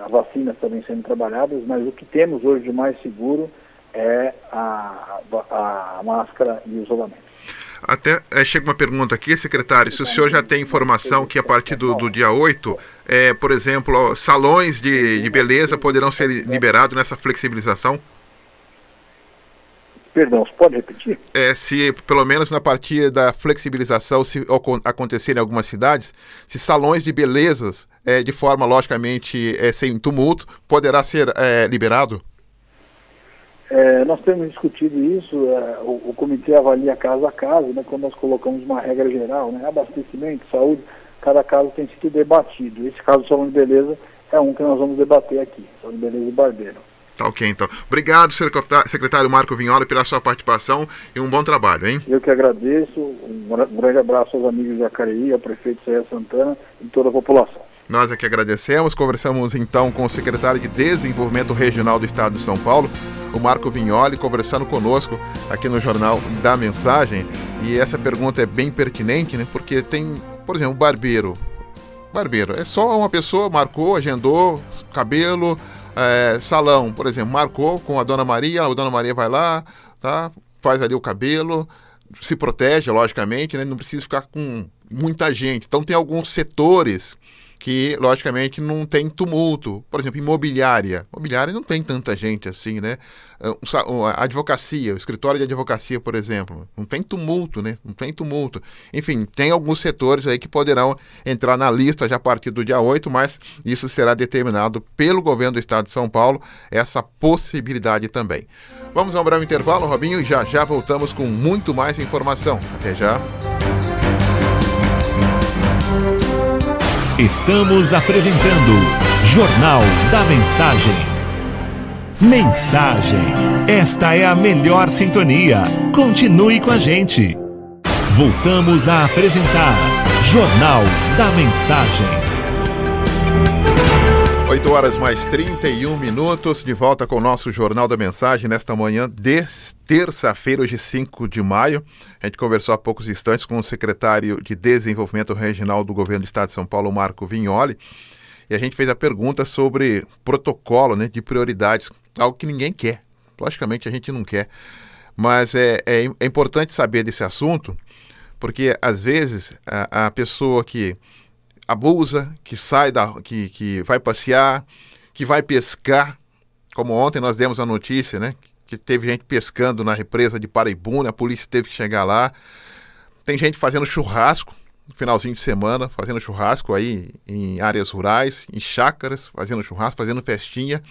vacinas também sendo trabalhadas, mas o que temos hoje de mais seguro é a máscara e o isolamento. Até chega uma pergunta aqui, secretário, se o senhor já tem informação que a partir do dia 8, por exemplo, salões de beleza poderão ser liberados nessa flexibilização? Perdão, você pode repetir? Se pelo menos na partir da flexibilização, se acontecer em algumas cidades, se salões de belezas, de forma logicamente sem tumulto, poderá ser liberado? Nós temos discutido isso, o comitê avalia caso a caso, né, quando nós colocamos uma regra geral, né, abastecimento, saúde, cada caso tem sido debatido. Esse caso do salão de beleza é um que nós vamos debater aqui, salão de beleza e barbeiro. Tá ok, então. Obrigado, secretário Marco Vignoli, pela sua participação e um bom trabalho, hein? Eu que agradeço. Um grande abraço aos amigos de Jacareí, ao prefeito César Santana e toda a população. Nós é que agradecemos. Conversamos então com o secretário de Desenvolvimento Regional do Estado de São Paulo, o Marco Vignoli, conversando conosco aqui no Jornal da Mensagem. E essa pergunta é bem pertinente, né? Porque tem, por exemplo, barbeiro. Barbeiro, é só uma pessoa, marcou, agendou, cabelo, salão, por exemplo, marcou com a Dona Maria vai lá, tá? Faz ali o cabelo, se protege, logicamente, né? Não precisa ficar com muita gente. Então tem alguns setores que, logicamente, não tem tumulto. Por exemplo, imobiliária. Imobiliária não tem tanta gente assim, né? A advocacia, o escritório de advocacia, por exemplo, não tem tumulto, né? Não tem tumulto. Enfim, tem alguns setores aí que poderão entrar na lista já a partir do dia 8, mas isso será determinado pelo governo do Estado de São Paulo, essa possibilidade também. Vamos a um breve intervalo, Robinho, e já voltamos com muito mais informação. Até já. Estamos apresentando Jornal da Mensagem. Mensagem. Esta é a melhor sintonia. Continue com a gente. Voltamos a apresentar Jornal da Mensagem. 8 horas mais 31 minutos, de volta com o nosso Jornal da Mensagem nesta manhã de terça-feira, hoje 5 de maio. A gente conversou há poucos instantes com o secretário de Desenvolvimento Regional do Governo do Estado de São Paulo, Marco Vignoli, e a gente fez a pergunta sobre protocolo, né, de prioridades, algo que ninguém quer. Logicamente a gente não quer, mas é importante saber desse assunto, porque às vezes a pessoa que abusa, que sai que vai passear, que vai pescar, como ontem nós demos a notícia, né? Que teve gente pescando na represa de Paraibuna, a polícia teve que chegar lá. Tem gente fazendo churrasco no finalzinho de semana, fazendo churrasco aí em áreas rurais, em chácaras, fazendo churrasco, fazendo festinha.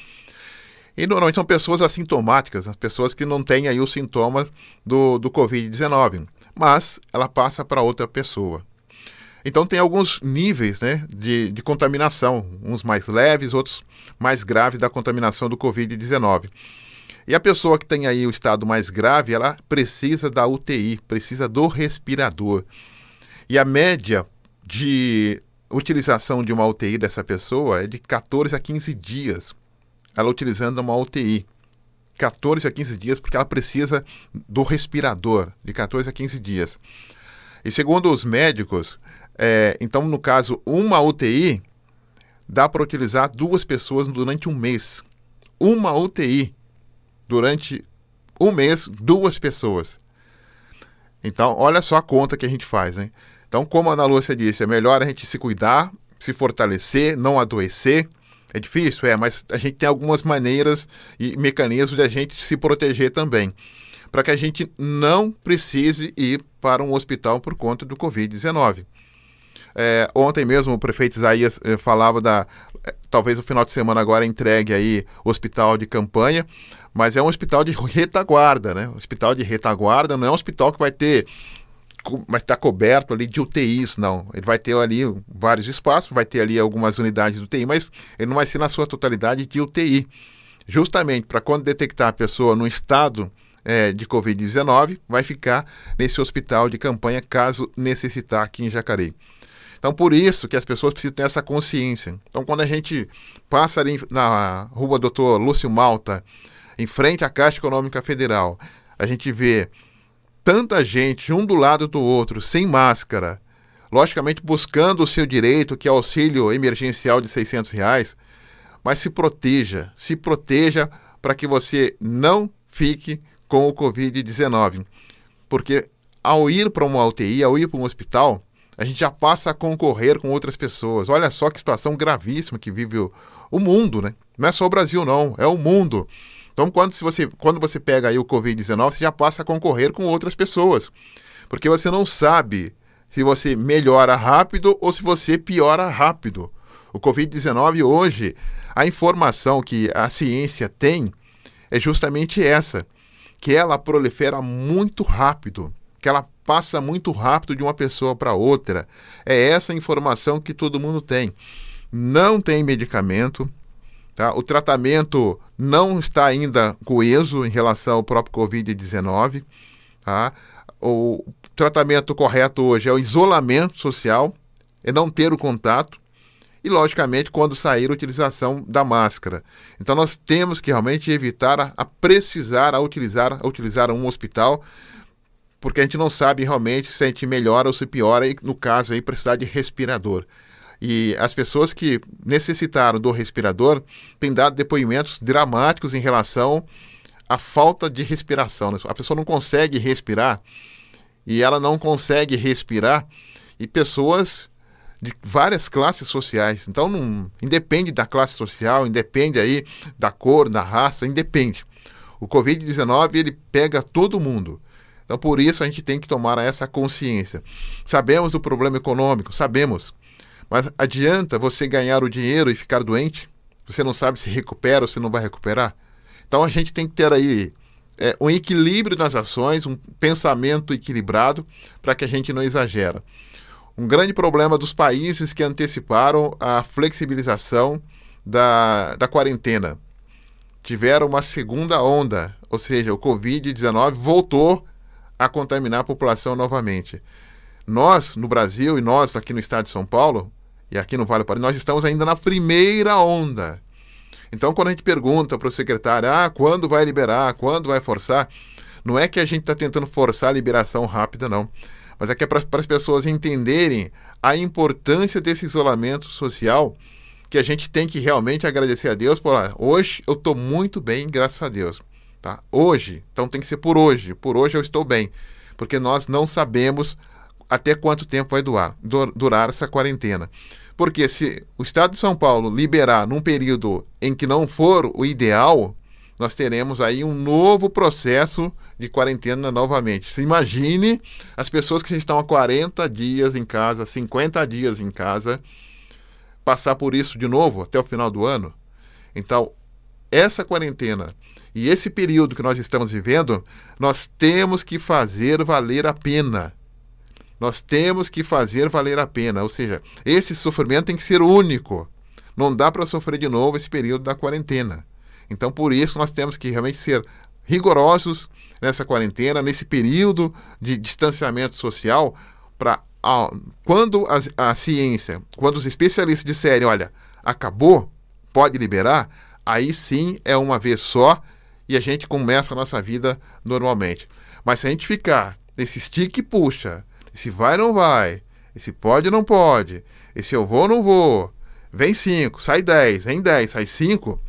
E normalmente são pessoas assintomáticas, as pessoas que não têm aí os sintomas do Covid-19, mas ela passa para outra pessoa. Então tem alguns níveis, né, de contaminação, uns mais leves, outros mais graves da contaminação do Covid-19. E a pessoa que tem aí o estado mais grave, ela precisa da UTI, precisa do respirador. E a média de utilização de uma UTI dessa pessoa é de 14 a 15 dias, ela utilizando uma UTI. 14 a 15 dias, porque ela precisa do respirador, de 14 a 15 dias. E segundo os médicos, então, no caso, uma UTI dá para utilizar 2 pessoas durante um mês. Uma UTI durante um mês, 2 pessoas. Então, olha só a conta que a gente faz, hein? Então, como a Ana Lúcia disse, é melhor a gente se cuidar, se fortalecer, não adoecer. É difícil, mas a gente tem algumas maneiras e mecanismos de a gente se proteger também, para que a gente não precise ir para um hospital por conta do Covid-19. Ontem mesmo o prefeito Isaías falava talvez no final de semana agora entregue aí o hospital de campanha, mas é um hospital de retaguarda, né? O hospital de retaguarda não é um hospital que vai estar coberto ali de UTIs, não. Ele vai ter ali vários espaços, vai ter ali algumas unidades de UTI, mas ele não vai ser na sua totalidade de UTI. Justamente para quando detectar a pessoa no estado de Covid-19, vai ficar nesse hospital de campanha, caso necessitar aqui em Jacareí. Então, por isso que as pessoas precisam ter essa consciência. Então, quando a gente passa ali na rua Dr. Lúcio Malta, em frente à Caixa Econômica Federal, a gente vê tanta gente, um do lado do outro, sem máscara, logicamente buscando o seu direito, que é auxílio emergencial de R$600, mas se proteja para que você não fique com o Covid-19. Porque ao ir para uma UTI, ao ir para um hospital, a gente já passa a concorrer com outras pessoas. Olha só que situação gravíssima que vive o mundo, né? Não é só o Brasil, não, é o mundo. Então, quando você pega aí o Covid-19, você já passa a concorrer com outras pessoas. Porque você não sabe se você melhora rápido ou se você piora rápido. O Covid-19 hoje, a informação que a ciência tem é justamente essa, que ela prolifera muito rápido, que ela passa muito rápido de uma pessoa para outra. É essa informação que todo mundo tem. Não tem medicamento, Tá? O tratamento não está ainda coeso em relação ao próprio Covid-19. Tá? O tratamento correto hoje é o isolamento social, é não ter o contato e, logicamente, quando sair, a utilização da máscara. Então, nós temos que realmente evitar a utilizar um hospital, porque a gente não sabe realmente se a gente melhora ou se piora, e no caso aí precisar de respirador. E as pessoas que necessitaram do respirador têm dado depoimentos dramáticos em relação à falta de respiração. A pessoa não consegue respirar, e ela não consegue respirar, e pessoas de várias classes sociais. Então, não independe da classe social, independe aí da cor, da raça, independe. O Covid-19, ele pega todo mundo. Então, por isso, a gente tem que tomar essa consciência. Sabemos do problema econômico, sabemos. Mas adianta você ganhar o dinheiro e ficar doente? Você não sabe se recupera ou se não vai recuperar? Então, a gente tem que ter aí um equilíbrio nas ações, um pensamento equilibrado, para que a gente não exagere. Um grande problema dos países que anteciparam a flexibilização da quarentena. Tiveram uma segunda onda, ou seja, o Covid-19 voltou a contaminar a população novamente. Nós, no Brasil, e nós aqui no estado de São Paulo, e aqui no Vale do Paraíba, nós estamos ainda na primeira onda. Então, quando a gente pergunta para o secretário, quando vai liberar, quando vai forçar, não é que a gente está tentando forçar a liberação rápida, não. Mas é que é para as pessoas entenderem a importância desse isolamento social, que a gente tem que realmente agradecer a Deus por hoje eu estou muito bem, graças a Deus. Tá? Hoje, então tem que ser por hoje eu estou bem, porque nós não sabemos até quanto tempo vai durar essa quarentena. Porque se o estado de São Paulo liberar num período em que não for o ideal, nós teremos aí um novo processo de quarentena novamente. Se imagine as pessoas que estão há 40 dias em casa, 50 dias em casa, passar por isso de novo até o final do ano. Então, essa quarentena e esse período que nós estamos vivendo, nós temos que fazer valer a pena. Nós temos que fazer valer a pena. Ou seja, esse sofrimento tem que ser único. Não dá para sofrer de novo esse período da quarentena. Então, por isso, nós temos que realmente ser rigorosos nessa quarentena, nesse período de distanciamento social, para quando a ciência, quando os especialistas disserem, olha, acabou, pode liberar, aí sim é uma vez só e a gente começa a nossa vida normalmente. Mas se a gente ficar nesse estica e puxa, esse vai ou não vai, esse pode ou não pode, esse eu vou ou não vou, vem 5, sai 10, vem 10, sai 5,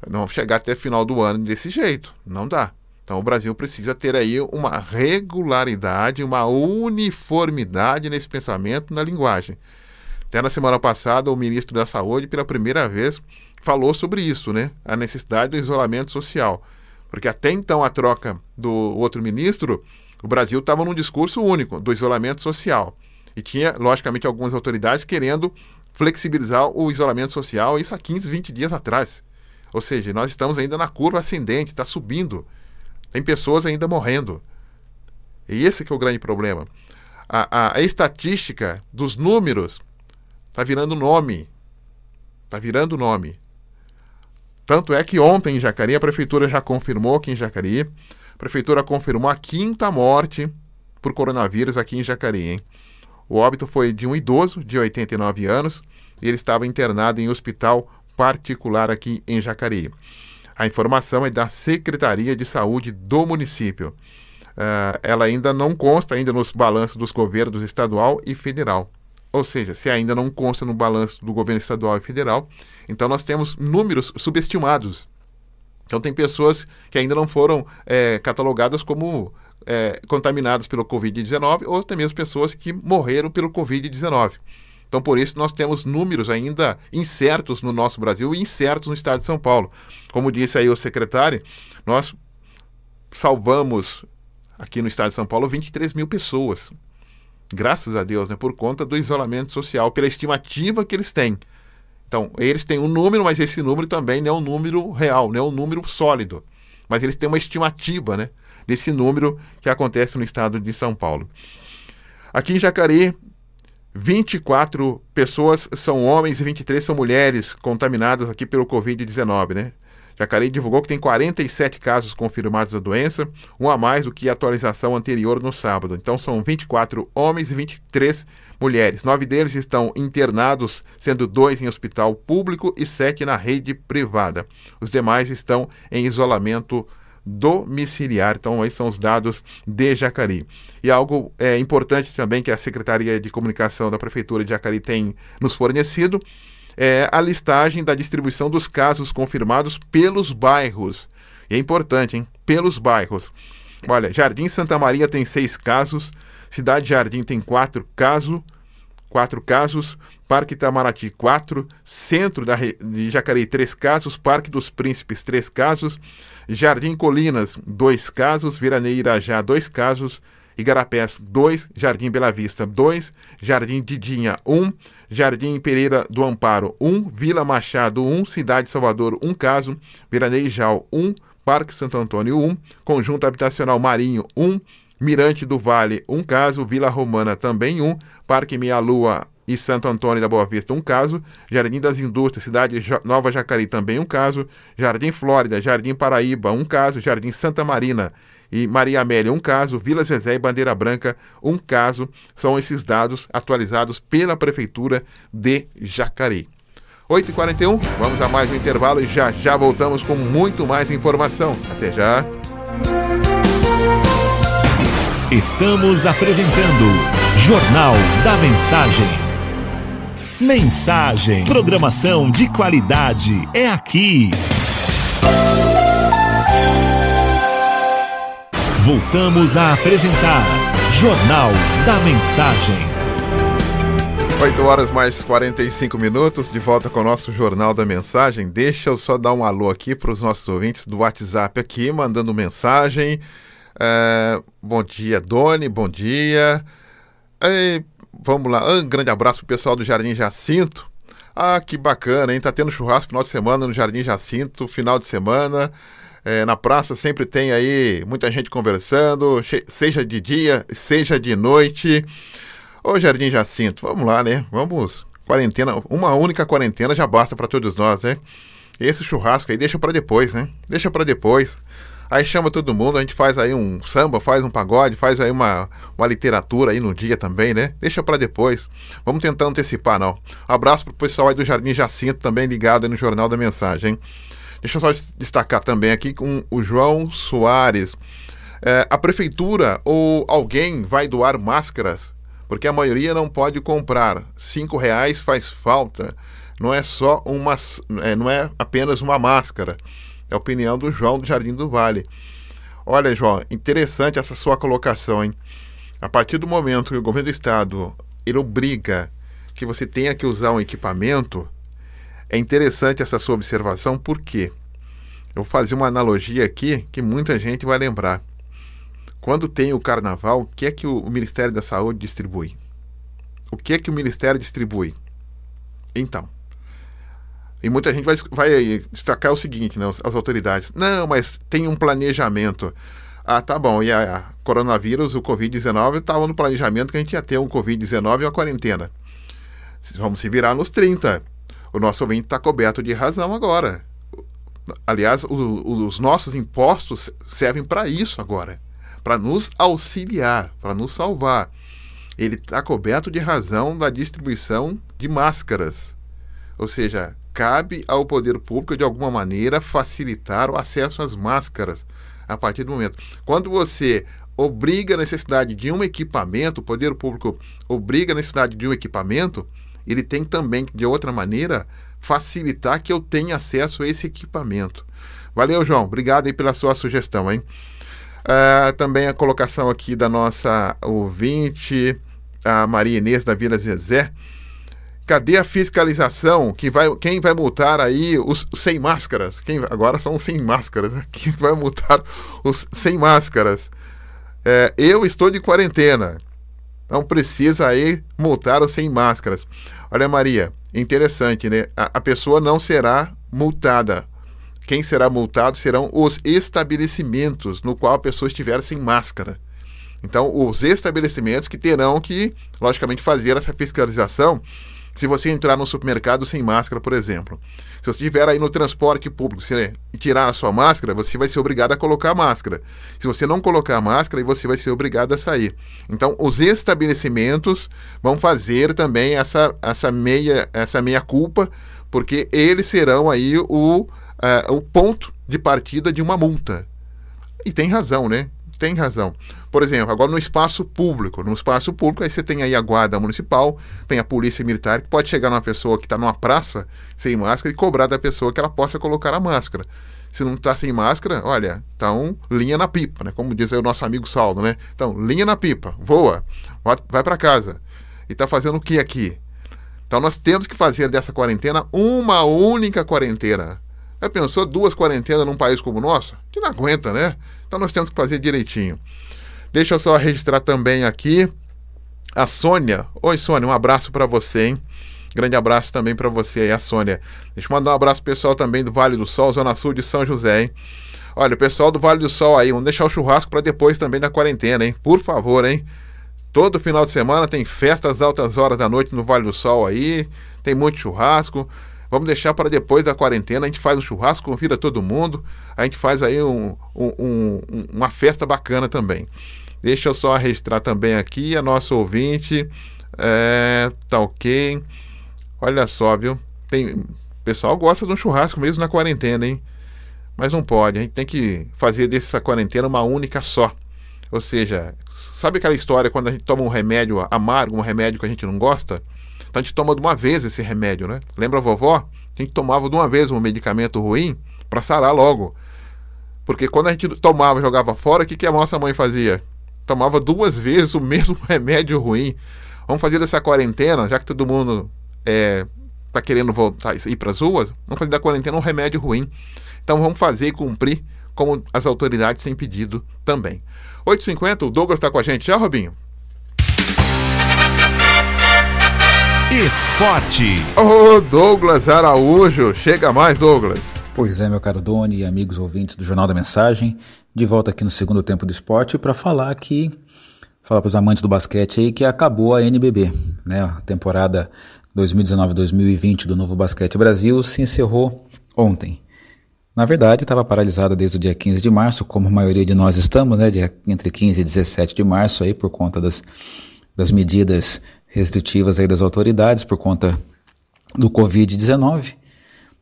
não vamos chegar até o final do ano desse jeito, não dá. Então o Brasil precisa ter aí uma regularidade, uma uniformidade nesse pensamento, na linguagem. Até na semana passada o ministro da Saúde, pela primeira vez, falou sobre isso, né? A necessidade do isolamento social. Porque até então a troca do outro ministro, o Brasil estava num discurso único do isolamento social. E tinha, logicamente, algumas autoridades querendo flexibilizar o isolamento social, isso há 15, 20 dias atrás. Ou seja, nós estamos ainda na curva ascendente, está subindo. Tem pessoas ainda morrendo. E esse que é o grande problema. A estatística dos números está virando nome. Está virando nome. Tanto é que ontem em Jacareí, a prefeitura já confirmou que em Jacareí, a prefeitura confirmou a 5ª morte por coronavírus aqui em Jacareí, hein? O óbito foi de um idoso de 89 anos e ele estava internado em hospital particular aqui em Jacareí. A informação é da Secretaria de Saúde do município. Ela ainda não consta ainda nos balanços dos governos estadual e federal. Ou seja, se ainda não consta no balanço do governo estadual e federal, então nós temos números subestimados. Então tem pessoas que ainda não foram catalogadas como contaminadas pelo Covid-19 ou até mesmo pessoas que morreram pelo Covid-19. Então por isso nós temos números ainda incertos no nosso Brasil e incertos no estado de São Paulo. Como disse aí o secretário, nós salvamos aqui no estado de São Paulo 23 mil pessoas. Graças a Deus, né, por conta do isolamento social, pela estimativa que eles têm. Então, eles têm um número, mas esse número também não é um número real, não é um número sólido. Mas eles têm uma estimativa, né, desse número que acontece no estado de São Paulo. Aqui em Jacareí, 24 pessoas são homens e 23 são mulheres contaminadas aqui pelo Covid-19, né? Jacareí divulgou que tem 47 casos confirmados da doença, um a mais do que a atualização anterior no sábado. Então são 24 homens e 23 mulheres. 9 deles estão internados, sendo 2 em hospital público e 7 na rede privada. Os demais estão em isolamento domiciliar. Então, esses são os dados de Jacareí. E algo importante também que a Secretaria de Comunicação da Prefeitura de Jacareí tem nos fornecido é a listagem da distribuição dos casos confirmados pelos bairros. E é importante, hein? Pelos bairros. Olha, Jardim Santa Maria tem 6 casos, Cidade Jardim tem 4 casos, Parque Itamaraty 4, Centro de Jacareí 3 casos, Parque dos Príncipes 3 casos, Jardim Colinas 2 casos, Viraneio Irajá 2 casos, Igarapés 2, Jardim Bela Vista 2, Jardim Didinha 1, Jardim Pereira do Amparo 1, Vila Machado 1, Cidade Salvador 1 caso, Viraneio Jau 1, Parque Santo Antônio 1, Conjunto Habitacional Marinho 1, Mirante do Vale 1 caso, Vila Romana também 1, Parque Meia Lua e Santo Antônio da Boa Vista 1 caso, Jardim das Indústrias, Cidade Nova Jacareí também 1 caso, Jardim Flórida, Jardim Paraíba 1 caso, Jardim Santa Marina e Maria Amélia 1 caso, Vila Zezé e Bandeira Branca 1 caso. São esses dados atualizados pela Prefeitura de Jacareí. 8h41, vamos a mais um intervalo e já voltamos com muito mais informação. Até já. Estamos apresentando Jornal da Mensagem. Mensagem, programação de qualidade é aqui. Voltamos a apresentar Jornal da Mensagem. 8h mais 45 minutos, de volta com o nosso Jornal da Mensagem. Deixa eu só dar um alô aqui para os nossos ouvintes do WhatsApp aqui, mandando mensagem. Bom dia, Doni, bom dia. Vamos lá, um grande abraço pro pessoal do Jardim Jacinto. Que bacana, hein? Tá tendo churrasco final de semana no Jardim Jacinto, final de semana. Na praça sempre tem aí muita gente conversando, seja de dia, seja de noite. Ô Jardim Jacinto, vamos lá, né? Vamos, quarentena, uma única quarentena já basta para todos nós, né? Esse churrasco aí deixa para depois, né? Deixa para depois. Aí chama todo mundo, a gente faz aí um samba, faz um pagode, faz aí uma literatura aí no dia também, né? Deixa para depois. Vamos tentar antecipar, não. Um abraço pro pessoal aí do Jardim Jacinto, também ligado aí no Jornal da Mensagem. Deixa eu só destacar também aqui com o João Soares. A prefeitura ou alguém vai doar máscaras, porque a maioria não pode comprar. R$5 faz falta. Não é só não é apenas uma máscara. É a opinião do João do Jardim do Vale. Olha, João, interessante essa sua colocação, hein? A partir do momento que o governo do estado ele obriga que você tenha que usar um equipamento, é interessante essa sua observação, porque eu vou fazer uma analogia aqui que muita gente vai lembrar. Quando tem o carnaval, o que é que o Ministério da Saúde distribui? O que é que o Ministério distribui? Então, e muita gente vai destacar o seguinte, né, as autoridades. Não, mas tem um planejamento. Tá bom, e a coronavírus, o Covid-19, estava no planejamento que a gente ia ter um Covid-19 e uma quarentena. Vamos se virar nos 30. O nosso ouvinte está coberto de razão agora. Aliás, os nossos impostos servem para isso agora. Para nos auxiliar, para nos salvar. Ele está coberto de razão da distribuição de máscaras. Ou seja, cabe ao poder público, de alguma maneira, facilitar o acesso às máscaras a partir do momento. Quando você obriga a necessidade de um equipamento, o poder público obriga a necessidade de um equipamento, ele tem também, de outra maneira, facilitar que eu tenha acesso a esse equipamento. Valeu, João. Obrigado aí pela sua sugestão, hein? Também a colocação aqui da nossa ouvinte, a Maria Inês da Vila Zezé. Cadê a fiscalização? Quem vai multar aí os sem máscaras? Agora são sem máscaras. Né? Quem vai multar os sem máscaras? Eu estou de quarentena. Não precisa aí multar os sem máscaras. Olha, Maria, interessante, né? A pessoa não será multada. Quem será multado serão os estabelecimentos no qual a pessoa estiver sem máscara. Então, os estabelecimentos que terão que, logicamente, fazer essa fiscalização se você entrar no supermercado sem máscara, por exemplo. Se você estiver aí no transporte público e tirar a sua máscara, você vai ser obrigado a colocar a máscara. Se você não colocar a máscara, você vai ser obrigado a sair. Então, os estabelecimentos vão fazer também essa meia culpa, porque eles serão aí o ponto de partida de uma multa. E tem razão, né? Tem razão. Por exemplo, agora no espaço público, aí você tem aí a guarda municipal, tem a polícia militar, que pode chegar numa pessoa que está numa praça sem máscara e cobrar da pessoa que ela possa colocar a máscara. Se não está sem máscara, olha, então linha na pipa, né? Como diz aí o nosso amigo Saulo, né? Então, linha na pipa, voa, vai para casa. E está fazendo o que aqui? Então nós temos que fazer dessa quarentena uma única quarentena. Já pensou 2 quarentenas num país como o nosso? Que não aguenta, né? Então nós temos que fazer direitinho. Deixa eu só registrar também aqui a Sônia. Oi, Sônia, um abraço para você, hein? Grande abraço também para você aí, a Sônia. Deixa eu mandar um abraço pro pessoal também do Vale do Sol, Zona Sul de São José, hein? Olha, o pessoal do Vale do Sol aí, vamos deixar o churrasco para depois também da quarentena, hein? Por favor, hein? Todo final de semana tem festas altas horas da noite no Vale do Sol aí, tem muito churrasco. Vamos deixar para depois da quarentena, a gente faz um churrasco, convida todo mundo, a gente faz aí uma festa bacana também. Deixa eu só registrar também aqui a nossa ouvinte, tá ok, olha só, viu, o pessoal gosta de um churrasco mesmo na quarentena, hein, mas não pode, a gente tem que fazer dessa quarentena uma única só, ou seja, sabe aquela história quando a gente toma um remédio amargo, um remédio que a gente não gosta? Então a gente toma de uma vez esse remédio, né? Lembra a vovó? A gente tomava de uma vez um medicamento ruim para sarar logo. Porque quando a gente tomava e jogava fora, o que a nossa mãe fazia? Tomava 2 vezes o mesmo remédio ruim. Vamos fazer dessa quarentena, já que todo mundo tá querendo voltar ir para as ruas, vamos fazer da quarentena um remédio ruim. Então vamos fazer e cumprir como as autoridades têm pedido também. 8h50, o Douglas está com a gente já, Robinho? Esporte. Ô, Douglas Araújo, chega mais, Douglas. Pois é, meu caro Doni e amigos ouvintes do Jornal da Mensagem, de volta aqui no segundo tempo do esporte para falar para os amantes do basquete aí que acabou a NBB, né? A temporada 2019-2020 do Novo Basquete Brasil se encerrou ontem. Na verdade, estava paralisada desde o dia 15 de março, como a maioria de nós estamos, né? Entre 15 e 17 de março aí por conta das medidas restritivas aí das autoridades por conta do Covid-19,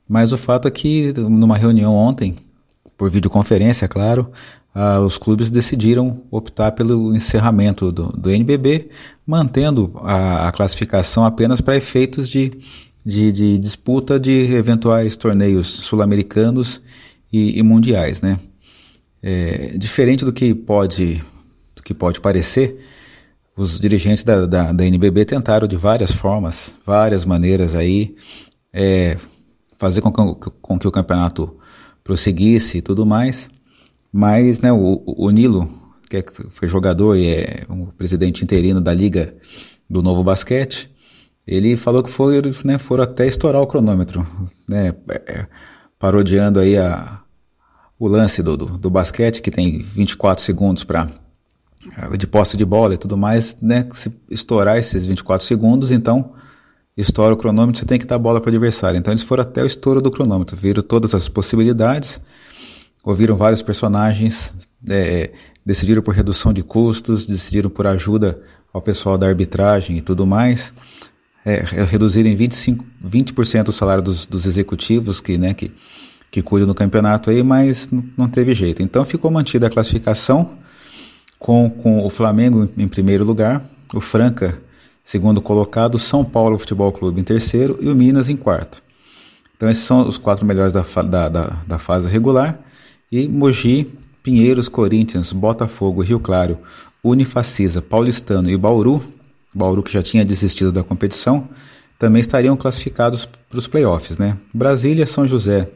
mas o fato é que numa reunião ontem, por videoconferência, claro, os clubes decidiram optar pelo encerramento do NBB, mantendo a classificação apenas para efeitos de disputa de eventuais torneios sul-americanos e mundiais, né? Diferente do que pode parecer, os dirigentes da NBB tentaram de várias formas, várias maneiras aí, fazer com que o campeonato prosseguisse e tudo mais, mas né, o Nilo, que foi jogador e é um presidente interino da Liga do Novo Basquete, ele falou que foram até estourar o cronômetro, né, parodiando aí o lance do basquete, que tem 24 segundos de posse de bola e tudo mais, né? Se estourar esses 24 segundos, então estoura o cronômetro, você tem que dar a bola para o adversário. Então eles foram até o estouro do cronômetro, viram todas as possibilidades, ouviram vários personagens, decidiram por redução de custos, decidiram por ajuda ao pessoal da arbitragem e tudo mais, reduziram em 20% o salário dos executivos que cuidam do campeonato aí, mas não teve jeito. Então ficou mantida a classificação, com o Flamengo em primeiro lugar, o Franca segundo colocado, São Paulo Futebol Clube em terceiro e o Minas em quarto. Então esses são os 4 melhores da fase regular, e Mogi, Pinheiros, Corinthians, Botafogo, Rio Claro, Unifacisa, Paulistano e Bauru que já tinha desistido da competição, também estariam classificados para os playoffs, né? Brasília, São José,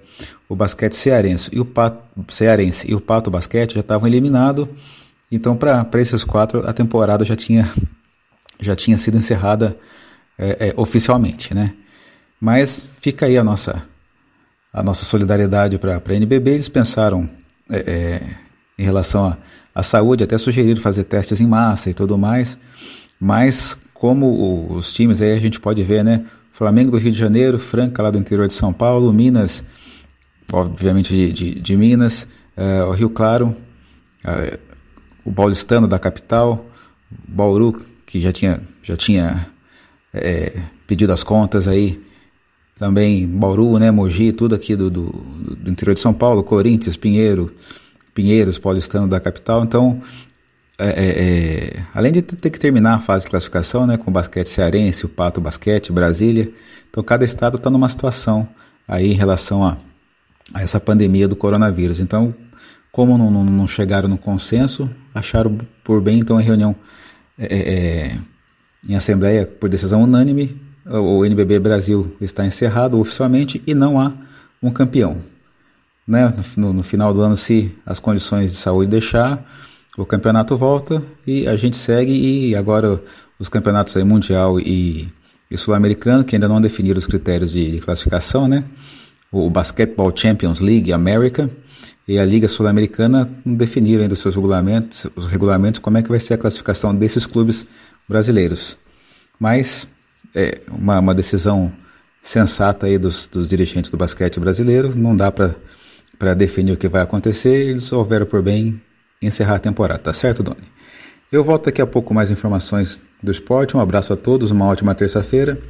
o Basquete Cearense e o Pato Basquete já estavam eliminados. Então, para esses 4, a temporada já tinha sido encerrada oficialmente, né? Mas fica aí a nossa solidariedade para a NBB. Eles pensaram em relação a a saúde, até sugeriram fazer testes em massa e tudo mais, mas como os times aí a gente pode ver, né? Flamengo do Rio de Janeiro, Franca lá do interior de São Paulo, Minas, obviamente de Minas, o Rio Claro, o Paulistano da capital, Bauru, que já tinha pedido as contas aí, também Bauru, né, Mogi, tudo aqui do interior de São Paulo, Corinthians, Pinheiros, Paulistano da capital. Então, além de ter que terminar a fase de classificação, né, com o basquete cearense, o Pato Basquete, Brasília, então cada estado está numa situação aí em relação a essa pandemia do coronavírus. Então, como não chegaram no consenso, acharam por bem, então, a reunião em assembleia por decisão unânime, o NBB Brasil está encerrado oficialmente e não há um campeão. Né? No final do ano, se as condições de saúde deixar, o campeonato volta e a gente segue. E agora os campeonatos aí, mundial e sul-americano, que ainda não definiram os critérios de classificação, né? O Basketball Champions League América e a Liga Sul-Americana não definiram ainda os regulamentos, como é que vai ser a classificação desses clubes brasileiros. Mas uma decisão sensata aí dos dirigentes do basquete brasileiro, não dá para definir o que vai acontecer, eles houveram por bem encerrar a temporada, tá certo, Doni? Eu volto daqui a pouco com mais informações do esporte, um abraço a todos, uma ótima terça-feira.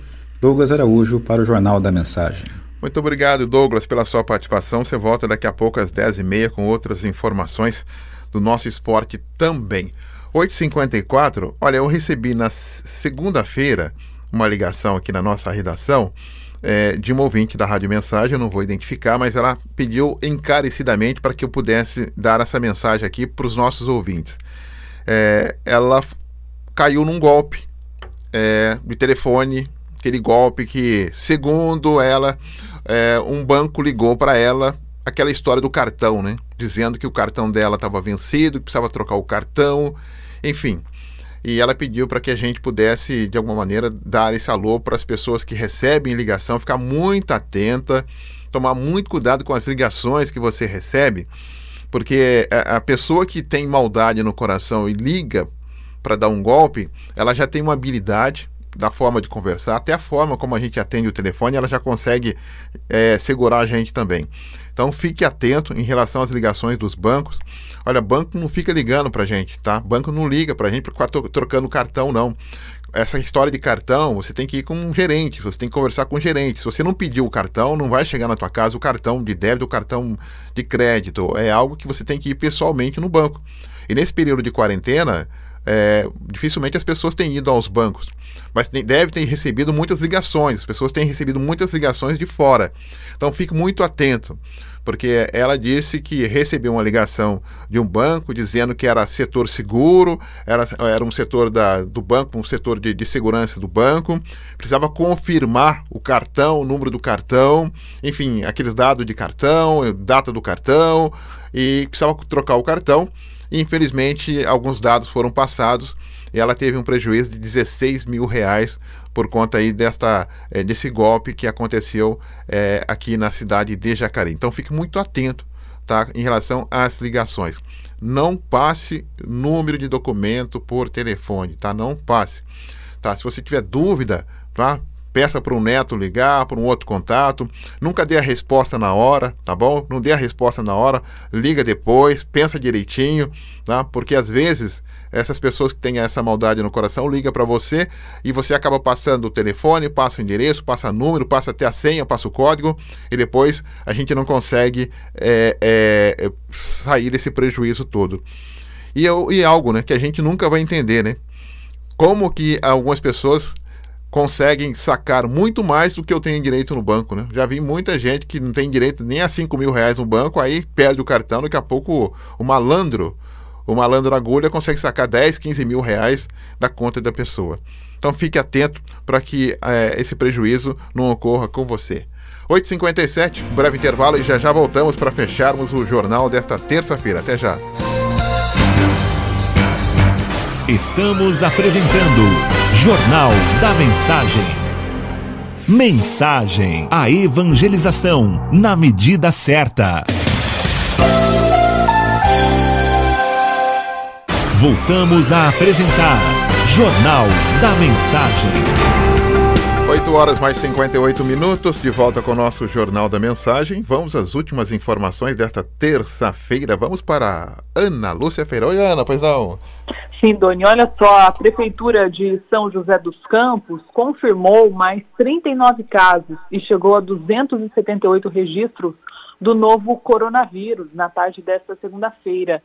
Douglas Araújo para o Jornal da Mensagem. Muito obrigado, Douglas, pela sua participação. Você volta daqui a pouco às 10h30 com outras informações do nosso esporte também. 8h54, olha, eu recebi na segunda-feira uma ligação aqui na nossa redação de uma ouvinte da Rádio Mensagem, eu não vou identificar, mas ela pediu encarecidamente para que eu pudesse dar essa mensagem aqui para os nossos ouvintes. Ela caiu num golpe de telefone, aquele golpe que, segundo ela, um banco ligou para ela, aquela história do cartão, né? Dizendo que o cartão dela estava vencido, que precisava trocar o cartão, enfim. E ela pediu para que a gente pudesse, de alguma maneira, dar esse alô para as pessoas que recebem ligação, ficar muito atenta, tomar muito cuidado com as ligações que você recebe, porque a pessoa que tem maldade no coração e liga para dar um golpe, ela já tem uma habilidade da forma de conversar, até a forma como a gente atende o telefone, ela já consegue segurar a gente também. Então fique atento em relação às ligações dos bancos. Olha, banco não fica ligando pra gente, tá? Banco não liga pra gente para ficar trocando cartão, não. Essa história de cartão, você tem que ir com um gerente, você tem que conversar com o gerente. Se você não pediu o cartão, não vai chegar na tua casa o cartão de débito, o cartão de crédito. É algo que você tem que ir pessoalmente no banco. E nesse período de quarentena, dificilmente as pessoas têm ido aos bancos, mas deve ter recebido muitas ligações, as pessoas têm recebido muitas ligações de fora. Então fique muito atento, porque ela disse que recebeu uma ligação de um banco dizendo que era setor seguro, era um setor do banco, um setor de segurança do banco, precisava confirmar o cartão, o número do cartão, enfim, aqueles dados de cartão, data do cartão, e precisava trocar o cartão. E, infelizmente, alguns dados foram passados e ela teve um prejuízo de R$16 mil por conta aí desse golpe que aconteceu aqui na cidade de Jacareí. Então, fique muito atento, tá, em relação às ligações. Não passe número de documento por telefone, tá? Não passe. Tá? Se você tiver dúvida, tá? Peça para um neto ligar, para um outro contato. Nunca dê a resposta na hora, tá bom? Não dê a resposta na hora, liga depois, pensa direitinho, tá? Porque às vezes essas pessoas que têm essa maldade no coração ligam para você e você acaba passando o telefone, passa o endereço, passa o número, passa até a senha, passa o código e depois a gente não consegue sair desse prejuízo todo. E algo, né, que a gente nunca vai entender, né? Como que algumas pessoas conseguem sacar muito mais do que eu tenho direito no banco, né? Já vi muita gente que não tem direito nem a R$5 mil no banco, aí perde o cartão, daqui a pouco o malandro agulha consegue sacar 10, 15 mil reais da conta da pessoa. Então fique atento para que esse prejuízo não ocorra com você. 8h57, um breve intervalo e já voltamos para fecharmos o jornal desta terça-feira. Até já. Estamos apresentando Jornal da Mensagem. Mensagem, a evangelização na medida certa. Voltamos a apresentar Jornal da Mensagem. 8 horas mais 58 minutos, de volta com o nosso Jornal da Mensagem. Vamos às últimas informações desta terça-feira. Vamos para Ana Lúcia Feira. Oi, Ana, pois não? Sim, Doni, olha só, a Prefeitura de São José dos Campos confirmou mais 39 casos e chegou a 278 registros do novo coronavírus na tarde desta segunda-feira.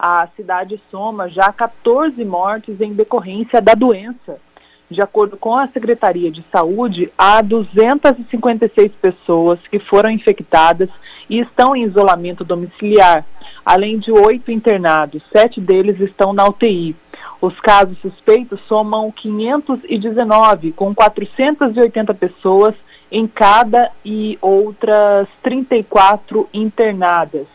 A cidade soma já 14 mortes em decorrência da doença. De acordo com a Secretaria de Saúde, há 256 pessoas que foram infectadas e estão em isolamento domiciliar, além de 8 internados, 7 deles estão na UTI. Os casos suspeitos somam 519, com 480 pessoas em cada e outras 34 internadas.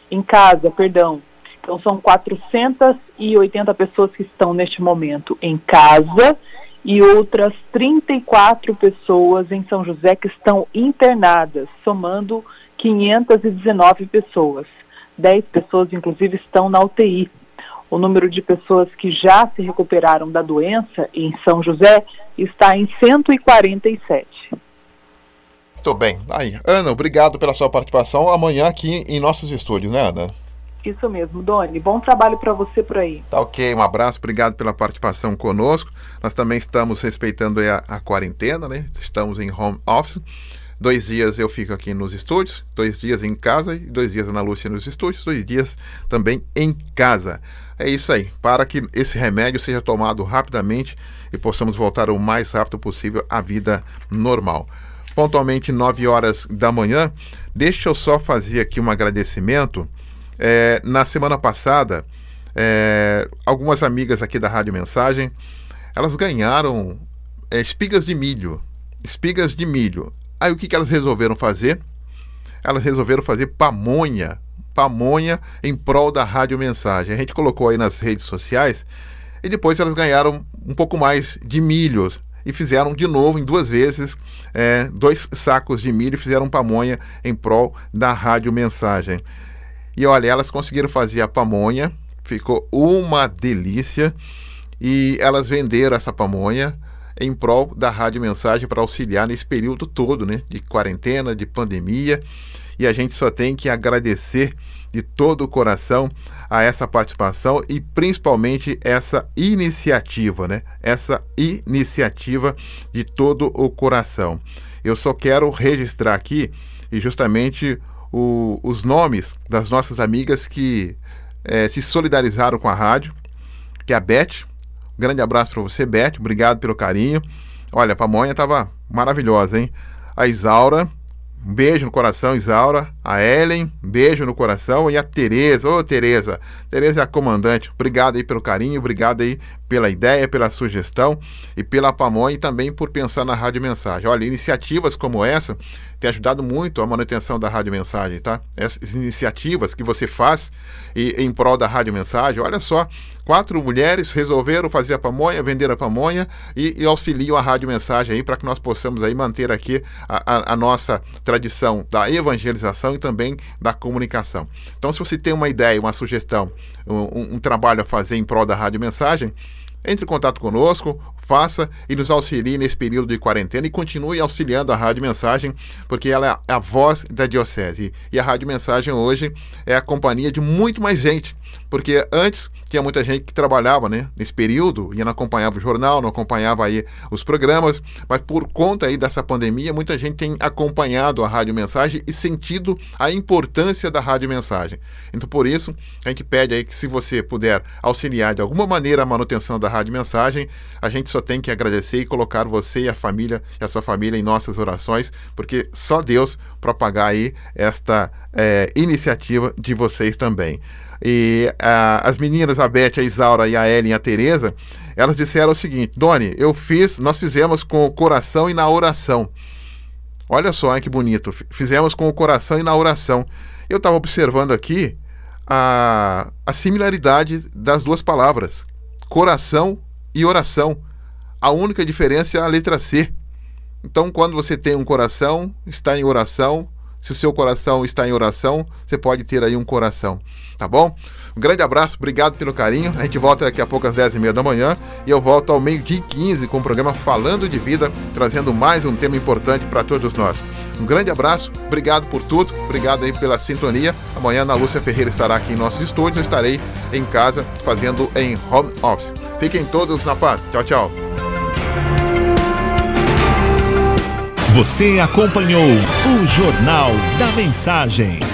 Em casa, perdão. Então são 480 pessoas que estão neste momento em casa e outras 34 pessoas em São José que estão internadas, somando 519 pessoas. 10 pessoas, inclusive, estão na UTI. O número de pessoas que já se recuperaram da doença em São José está em 147. Muito bem. Aí, Ana, obrigado pela sua participação amanhã aqui em nossos estúdios, né, Ana? Isso mesmo, Doni. Bom trabalho para você por aí. Tá ok, um abraço, obrigado pela participação conosco. Nós também estamos respeitando a quarentena, né? Estamos em home office. 2 dias eu fico aqui nos estúdios, 2 dias em casa e 2 dias Ana Lúcia nos estúdios, 2 dias também em casa. É isso aí, para que esse remédio seja tomado rapidamente e possamos voltar o mais rápido possível à vida normal. Pontualmente 9 horas da manhã, deixa eu só fazer aqui um agradecimento. Na semana passada, algumas amigas aqui da Rádio Mensagem, elas ganharam espigas de milho. Aí o que elas resolveram fazer? Elas resolveram fazer pamonha em prol da Rádio Mensagem. A gente colocou aí nas redes sociais e depois elas ganharam um pouco mais de milho e fizeram de novo, em 2 vezes, 2 sacos de milho e fizeram pamonha em prol da Rádio Mensagem. E olha, elas conseguiram fazer a pamonha, ficou uma delícia, e elas venderam essa pamonha em prol da Rádio Mensagem para auxiliar nesse período todo, né, de quarentena, de pandemia, e a gente só tem que agradecer de todo o coração a essa participação e principalmente essa iniciativa, né, essa iniciativa de todo o coração. Eu só quero registrar aqui, e justamente os nomes das nossas amigas que se solidarizaram com a rádio, que é a Beth. Um grande abraço para você, Beth, obrigado pelo carinho. Olha, a pamonha estava maravilhosa, hein? A Isaura, um beijo no coração, Isaura. A Ellen, um beijo no coração. E a Tereza, Tereza é a comandante, obrigado aí pelo carinho, obrigado aí pela ideia, pela sugestão e pela pamonha e também por pensar na Rádio Mensagem. Olha, iniciativas como essa têm ajudado muito a manutenção da Rádio Mensagem, tá? Essas iniciativas que você faz em prol da Rádio Mensagem, olha só, 4 mulheres resolveram fazer a pamonha, vender a pamonha e auxiliam a Rádio Mensagem aí para que nós possamos aí manter aqui a nossa tradição da evangelização e também da comunicação. Então, se você tem uma ideia, uma sugestão, um trabalho a fazer em prol da Rádio Mensagem, entre em contato conosco, faça e nos auxilie nesse período de quarentena e continue auxiliando a Rádio Mensagem, porque ela é a voz da Diocese. E a Rádio Mensagem hoje é a companhia de muito mais gente, porque antes tinha muita gente que trabalhava, né, nesse período e não acompanhava o jornal, não acompanhava aí os programas, mas por conta aí dessa pandemia, muita gente tem acompanhado a Rádio Mensagem e sentido a importância da Rádio Mensagem. Então, por isso, a gente pede aí que, se você puder auxiliar de alguma maneira a manutenção da Rádio Mensagem, a gente só tem que agradecer e colocar você e a família, e a sua família em nossas orações, porque só Deus para pagar aí esta iniciativa de vocês também. E as meninas, a Beth, a Isaura e a Ellen e a Tereza, elas disseram o seguinte: Doni, nós fizemos com o coração e na oração. Olha só, hein, que bonito, fizemos com o coração e na oração. Eu estava observando aqui a similaridade das 2 palavras, coração e oração. A única diferença é a letra C. Então, quando você tem um coração, está em oração, se o seu coração está em oração, você pode ter aí um coração, tá bom? Um grande abraço, obrigado pelo carinho. A gente volta daqui a pouco às 10h30 da manhã e eu volto ao 12h15 com o programa Falando de Vida, trazendo mais um tema importante para todos nós. Um grande abraço, obrigado por tudo, obrigado aí pela sintonia. Amanhã a Ana Lúcia Ferreira estará aqui em nossos estúdios, eu estarei em casa fazendo em home office. Fiquem todos na paz. Tchau, tchau. Você acompanhou o Jornal da Mensagem.